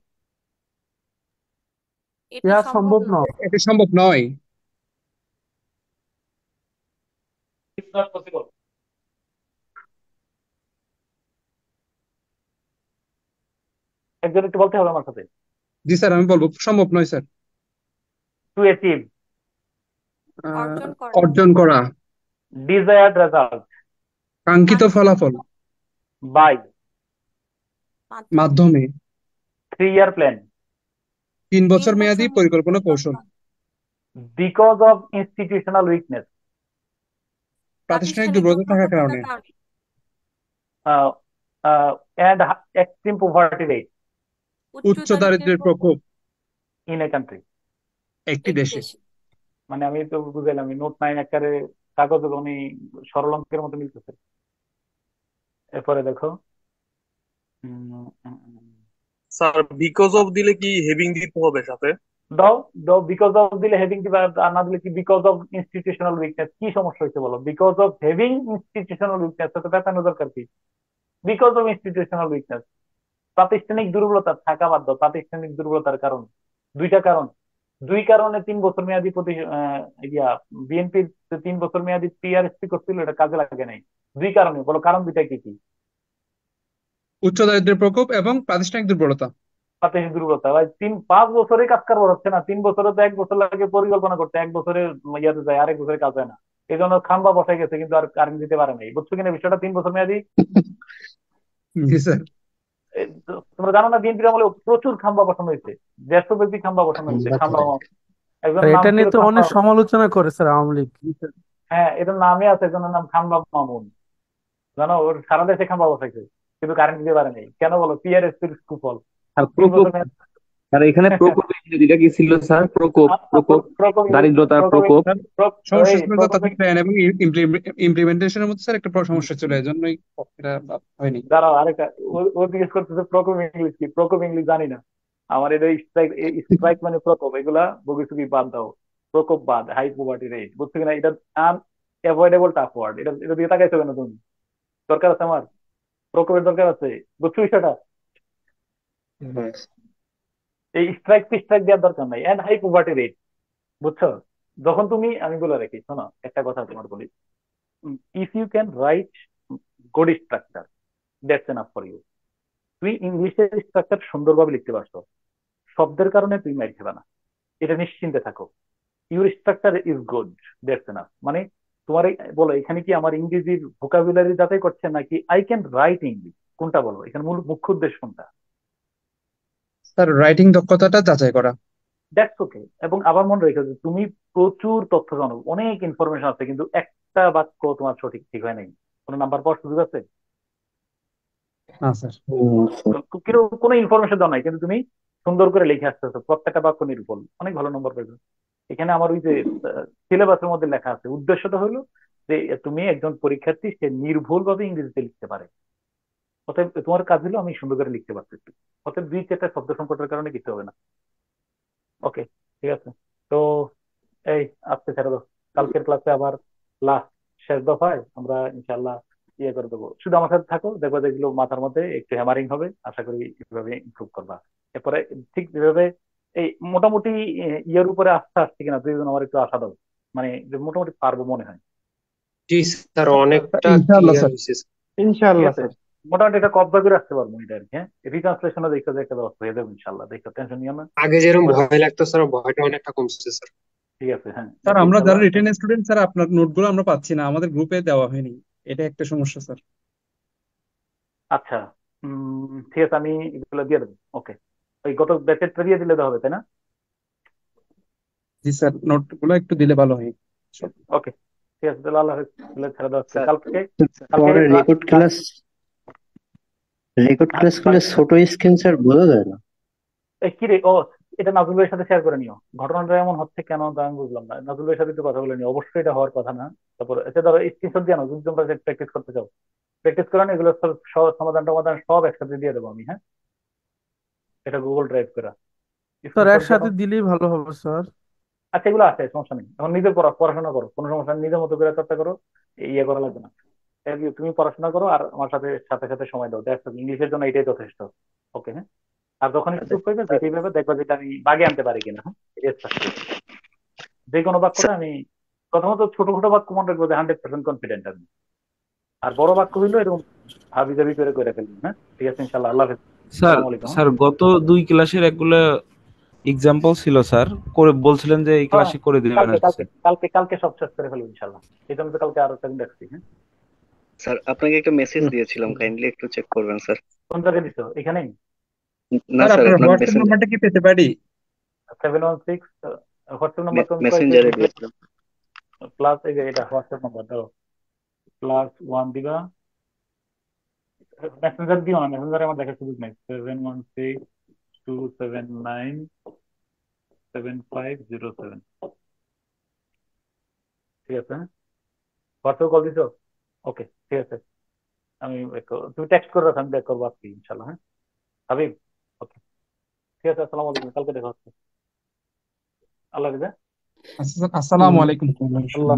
এটা ইহা সম্ভব সম্ভব নয়। নয়, এটা সম্ভব নয়। It's not possible. একজন একটু বলতে হবে আমার সাথে। জি স্যার, আমি বলবো সম্ভব নয় স্যার। টু অ্যাচিভ অর্জন করা, অর্জন করা, ডিজায়ার্ড রেজাল্ট কাঙ্ক্ষিত ফলাফল, বাই মাধ্যমে মাধ্যমে, 3 ইয়ার প্ল্যান, 3 বছর 3 মেয়াদী বছর পরিকল্পনা কৌশল, বিকজ অফ ইনস্টিটিউশনাল উইকনেস, প্রাতিষ্ঠানিক প্রাতিষ্ঠানিক দুর্বলতা থাকার দুর্বলতা কারণে, থাকার কারণে, অ্যান্ড এক্সট্রিম পভার্টি রেট উচ্চ উচ্চ দারিদ্র্যের দারিদ্র্যের প্রকোপ ইন এ কান্ট্রি। একটি একটি দেশে। দেশে। মানে আমি তো বুঝাইলাম, আমি নোট 9 আকারে কাগজে উনি সরল অঙ্কের মতো মিলতেছে। এরপরে দেখো, স্যার বিকজ অফ দিলে কি হেভিং দিতে হবে সাথে? দাও দাও, বিকজ অফ দিলে হেভিং দিবা, আর না দিলে কি বিকজ অফ ইনস্টিটিউশনাল উইকনেস। কি সমস্যা হয়েছে বলো? Because of having institutional weakness, তো পেটানো দরকার কি? বিকজ অফ ইনস্টিটিউশনাল উইকনেস, প্রাতিষ্ঠানিক দুর্বলতা থাকা বাধ্য। প্রাতিষ্ঠানিক দুর্বলতার কারণ, দুইটা কারণ, দুই কারণে 3 বছর মেয়াদী বিএনপির 3 বছর মেয়াদী পিআরএসপি করছিল, এটা কাজে লাগে নাই। দুই কারণে বলো, কারণ দুইটা কি কি? উচ্চ দারিদ্র্যের প্রকোপ এবং প্রাতিষ্ঠানিক দুর্বলতা। প্রাতিষ্ঠানিক দুর্বলতা ভাই, 5 বছরে কাজ কারবার হচ্ছে না। 3 বছরে তো 1 বছর লাগে পরিকল্পনা করতে, 1 বছরে ইয়াতে যায়, আরেক বছরে কাজ হয় না। এই জন্য খাম্বা বসাই গেছে, কিন্তু আর কারেন্ট দিতে পারে নাই। বুঝছো কিনা বিষয়টা? 3 বছর মেয়াদী। জি স্যার। তোমরা জানো না, বিএনপির আমলে প্রচুর খাম্বা বসানো হয়েছে, দেশব্যাপী খাম্বা বসানো হয়েছে। খাম্বা একজন নাম এটা ছিল নিয়ে তো খাম্বা, অনেক সমালোচনা করে স্যার আওয়ামী লীগ। হ্যাঁ এটার নামে আছে, একজনের নাম খাম্বা মামুন। জানো, ওর সারা দেশে খাম্বা বসাইছে, কিন্তু কারেন্ট দিতে পারে নাই। কেন বলো? পিআরএসপির কুফল। আর 3 প্রকোপ, বছর মেয়াদ। আর এখানে প্রকোপ ইংরেজিটা কি ছিল স্যার? প্রকোপ, প্রকোপ, দারিদ্রতার প্রকোপ। সমস্যা ছিল যে তাদের প্ল্যান এবং ইমপ্লিমেন্টেশনের মধ্যে স্যার একটা সমস্যা ছিল, এই জন্যই এটা হয়নি। দাঁড়াও, আরেকটা ও জিজ্ঞেস করতেছে প্রকোপ ইংলিশ কি। প্রকোপ ইংলিশ জানি না। আমার এটা স্ট্রাইক, স্ট্রাইক মানে প্রকোপ, এগুলা বগিচুগি বাদ দাও। প্রকোপ বাদ, হাই পভার্টি রেট, বুঝছো কিনা? এটা আনএভয়েডেবল টাফ ওয়ার্ড। এটা এটা দিয়ে তাকাইছো কেন তুমি? দরকার আছে আমার? প্রকোপের দরকার আছে, বুঝছো বিষয়টা? এই স্ট্রাইক স্ট্রাইক দেওয়ার দরকার নাই। এন্ড হাই পভার্টি রেট, বুঝছো? যখন তুমি, আমি বলে রাখি, শোনো একটা কথা তোমার বলি, if you can write good structure, that's enough for you. তুমি ইংলিশের স্ট্রাকচার সুন্দরভাবে লিখতে পারছো, শব্দের কারণে তুমি মাইর খাবে না, এটা নিশ্চিন্তে থাকো। Your structure is good, that's enough. মানে তোমার বলো, এখানে কি আমার ইংরেজির ভোকাবুলারি যাচাই করছে, নাকি আই ক্যান রাইট ইংলিশ? কোনটা বলো? এখানে মূল মুখ্য উদ্দেশ্য কোনটা? স্যার রাইটিং দক্ষতাটা যাচাই করা। That's okay. এবং আবার মনে রেখো যে তুমি প্রচুর তথ্য জানো, অনেক ইনফরমেশন আছে, কিন্তু একটা বাক্য তোমার সঠিক ঠিক হয় নাই। কোনো নাম্বার পাওয়ার সুযোগ আছে? না স্যার। কোনো ইনফরমেশন দাও নাই, কিন্তু তুমি সুন্দর করে লিখে আসতেছো, প্রত্যেকটা বাক্য নির্ভুল, অনেক ভালো নম্বর পাইবে। এখানে আমার ওই যে সিলেবাসের মধ্যে লেখা আছে, উদ্দেশ্যটা হলো যে তুমি একজন পরীক্ষার্থী, সে নির্ভুল ভাবে ইংরেজিতে লিখতে পারে। অতএব তোমার কাজ হলো আমি সুন্দর করে লিখতে পারতেছি। অতএব 2-4টা শব্দ সংকটের কারণে কিছু হবে না। ওকে, ঠিক আছে। তো এই আজকে ছেড়ে দাও, কালকের ক্লাসে আবার লাস্ট শেষ দফায় আমরা ইনশাল্লাহ ইয়ে করে দেবো। শুধু আমার সাথে থাকো, দেখবো যেগুলো মাথার মধ্যে একটু হ্যামারিং হবে, আশা করি এভাবে ইমপ্রুভ করবা। এরপরে ঠিক যেভাবে এই মোটামুটি ইয়ের উপরে আস্থা আসছে কিনা, দুইজন আমার একটু আশা দাও, মানে যে মোটামুটি পারবো মনে হয়। জি স্যার, অনেকটা ইনশাআল্লাহ ক্লিয়ার স্যার। হয়েছে। ঠিক ইনশাআল্লাহ আছে, স্যার। মোটামুটি এটা কব্জা করে আসতে পারবো এটা আর কি। হ্যাঁ, রিট্রান্সলেশনও দেখতে দেখতে ব্যবস্থা হয়ে যাবে ইনশাল্লাহ, দেখো টেনশন নিও না। আগে যেরকম মোটা- ভয় লাগতো স্যার, ভয়টা অনেকটা কমছে স্যার। ঠিক আছে, হ্যাঁ স্যার দেখো আমরা যারা ইনশাল্লাহ। রিটেন স্টুডেন্ট স্যার, আপনার নোটগুলো আমরা পাচ্ছি না, আমাদের গ্রুপে দেওয়া হয়নি, এটা একটা সমস্যা স্যার। আচ্ছা, ঠিক আছে, আমি এগুলো দিয়ে দেবো। ওকে। ওই গত ব্যাচেরটা দিয়ে দিলে তো হবে, তাই না? জি স্যার, নোট গুলো একটু দিলে ভালো হয়। ওকে, ঠিক আছে, তাহলে আল্লাহ হাফেজ, তাহলে ছেড়ে দেওয়া হচ্ছে। স্যার কালকে কালকে পরে রেকর্ড ক্লাস করলে ছোট স্ক্রিন স্যার বোঝা যায় না। কি রে, ও এটা নাজুল ভাইয়ের সাথে শেয়ার করে নিও। ঘটনাটা এমন হচ্ছে কেন তা আমি বুঝলাম না। নাজুল ভাইয়ের সাথে একটু কথা বলে নিও, অবশ্যই এটা হওয়ার কথা না। তারপর এটা ধরো স্ক্রিনশট দিয়ে নাও, যদি তোমরা প্র্যাকটিস করতে চাও। প্র্যাকটিস করে না, এগুলো সব সমাধান টমাধান সব একসাথে দিয়ে দেবো আমি, হ্যাঁ? এটা গুগল ড্রাইভ করে স্যার স্ক্রিনশট দিয়ে একসাথে নাও। দিলেই ভালো হবে স্যার। আচ্ছা, এগুলো আছে, সমস্যা নেই। এখন নিজের পড়াশোনা করো, কোনো সমস্যা নেই, নিজের মতো করে চর্চা করো, ইয়ে করা লাগবে না। তুমি পড়াশোনা করো আর আমার সাথে সাথে সাথে সময় দাও, দেখো ইংলিশের জন্য এটাই যথেষ্ট। ওকে, হ্যাঁ? আর যখনই আচ্ছা সুযোগ পাইবে স্যার, যেটাই পাবে দেখবা যেটা আমি বাগে আনতে পারি কিনা, হ্যাঁ? এটাই চেষ্টা করবো। যে কোনো বাক্যটা আমি প্রথমত ছোট ছোট বাক্য মনে রাখবো যে 100% কনফিডেন্ট আমি। আর বড় বাক্য হইলো এরকম হাবি জাবি করে ফেলবো, হ্যাঁ? ঠিক আছে, ইনশাল্লাহ। আল্লাহ হাফেজ, স্যার আসসালামু আলাইকুম। স্যার গত 2 ক্লাসের একগুলো এক্সাম্পল ছিল স্যার, করে বলছিলেন যে এই হ্যাঁ, ক্লাসে করে দিবেন কালকে আর কি কালকে স্যার। কালকে কালকে সব শেষ করে ফেলবো ইনশাল্লাহ। এই জন্য তো কালকে আরো টাইম রাখছি, হ্যাঁ? স্যার আপনাকে একটা মেসেজ দিয়েছিলাম, কাইন্ডলি একটু চেক করবেন স্যার। কোন জায়গায় দিছো? এখানেই? না স্যার স্যার, আপনার আপনার হোয়াটসঅ্যাপ নাম্বারটা কি পেতে পারি? 716 হোয়াটসঅ্যাপ নাম্বার তুমি মেসেঞ্জারে দিয়েছিলাম। প্লাস, এই যে এটা হোয়াটসঅ্যাপ নাম্বার দাও, +1 দিবা। মেসেঞ্জার দিও না, মেসেঞ্জারে আমার দেখার সুযোগ নেই। 716-279-7507, ঠিক আছে, হ্যাঁ? হোয়াটসঅ্যাপ কল দিছো? ওকে, ঠিক আছে। আমি তুমি টেক্সট করে রাখো, আমি ব্যাক করবো আজকে ইনশাল্লাহ, হ্যাঁ হাবিব? ওকে, ঠিক আছে, আসসালামু আলাইকুম, কালকে দেখা হচ্ছে। আল্লাহ হাফেজ, হ্যাঁ? আসসালামু আলাইকুম। আল্লাহ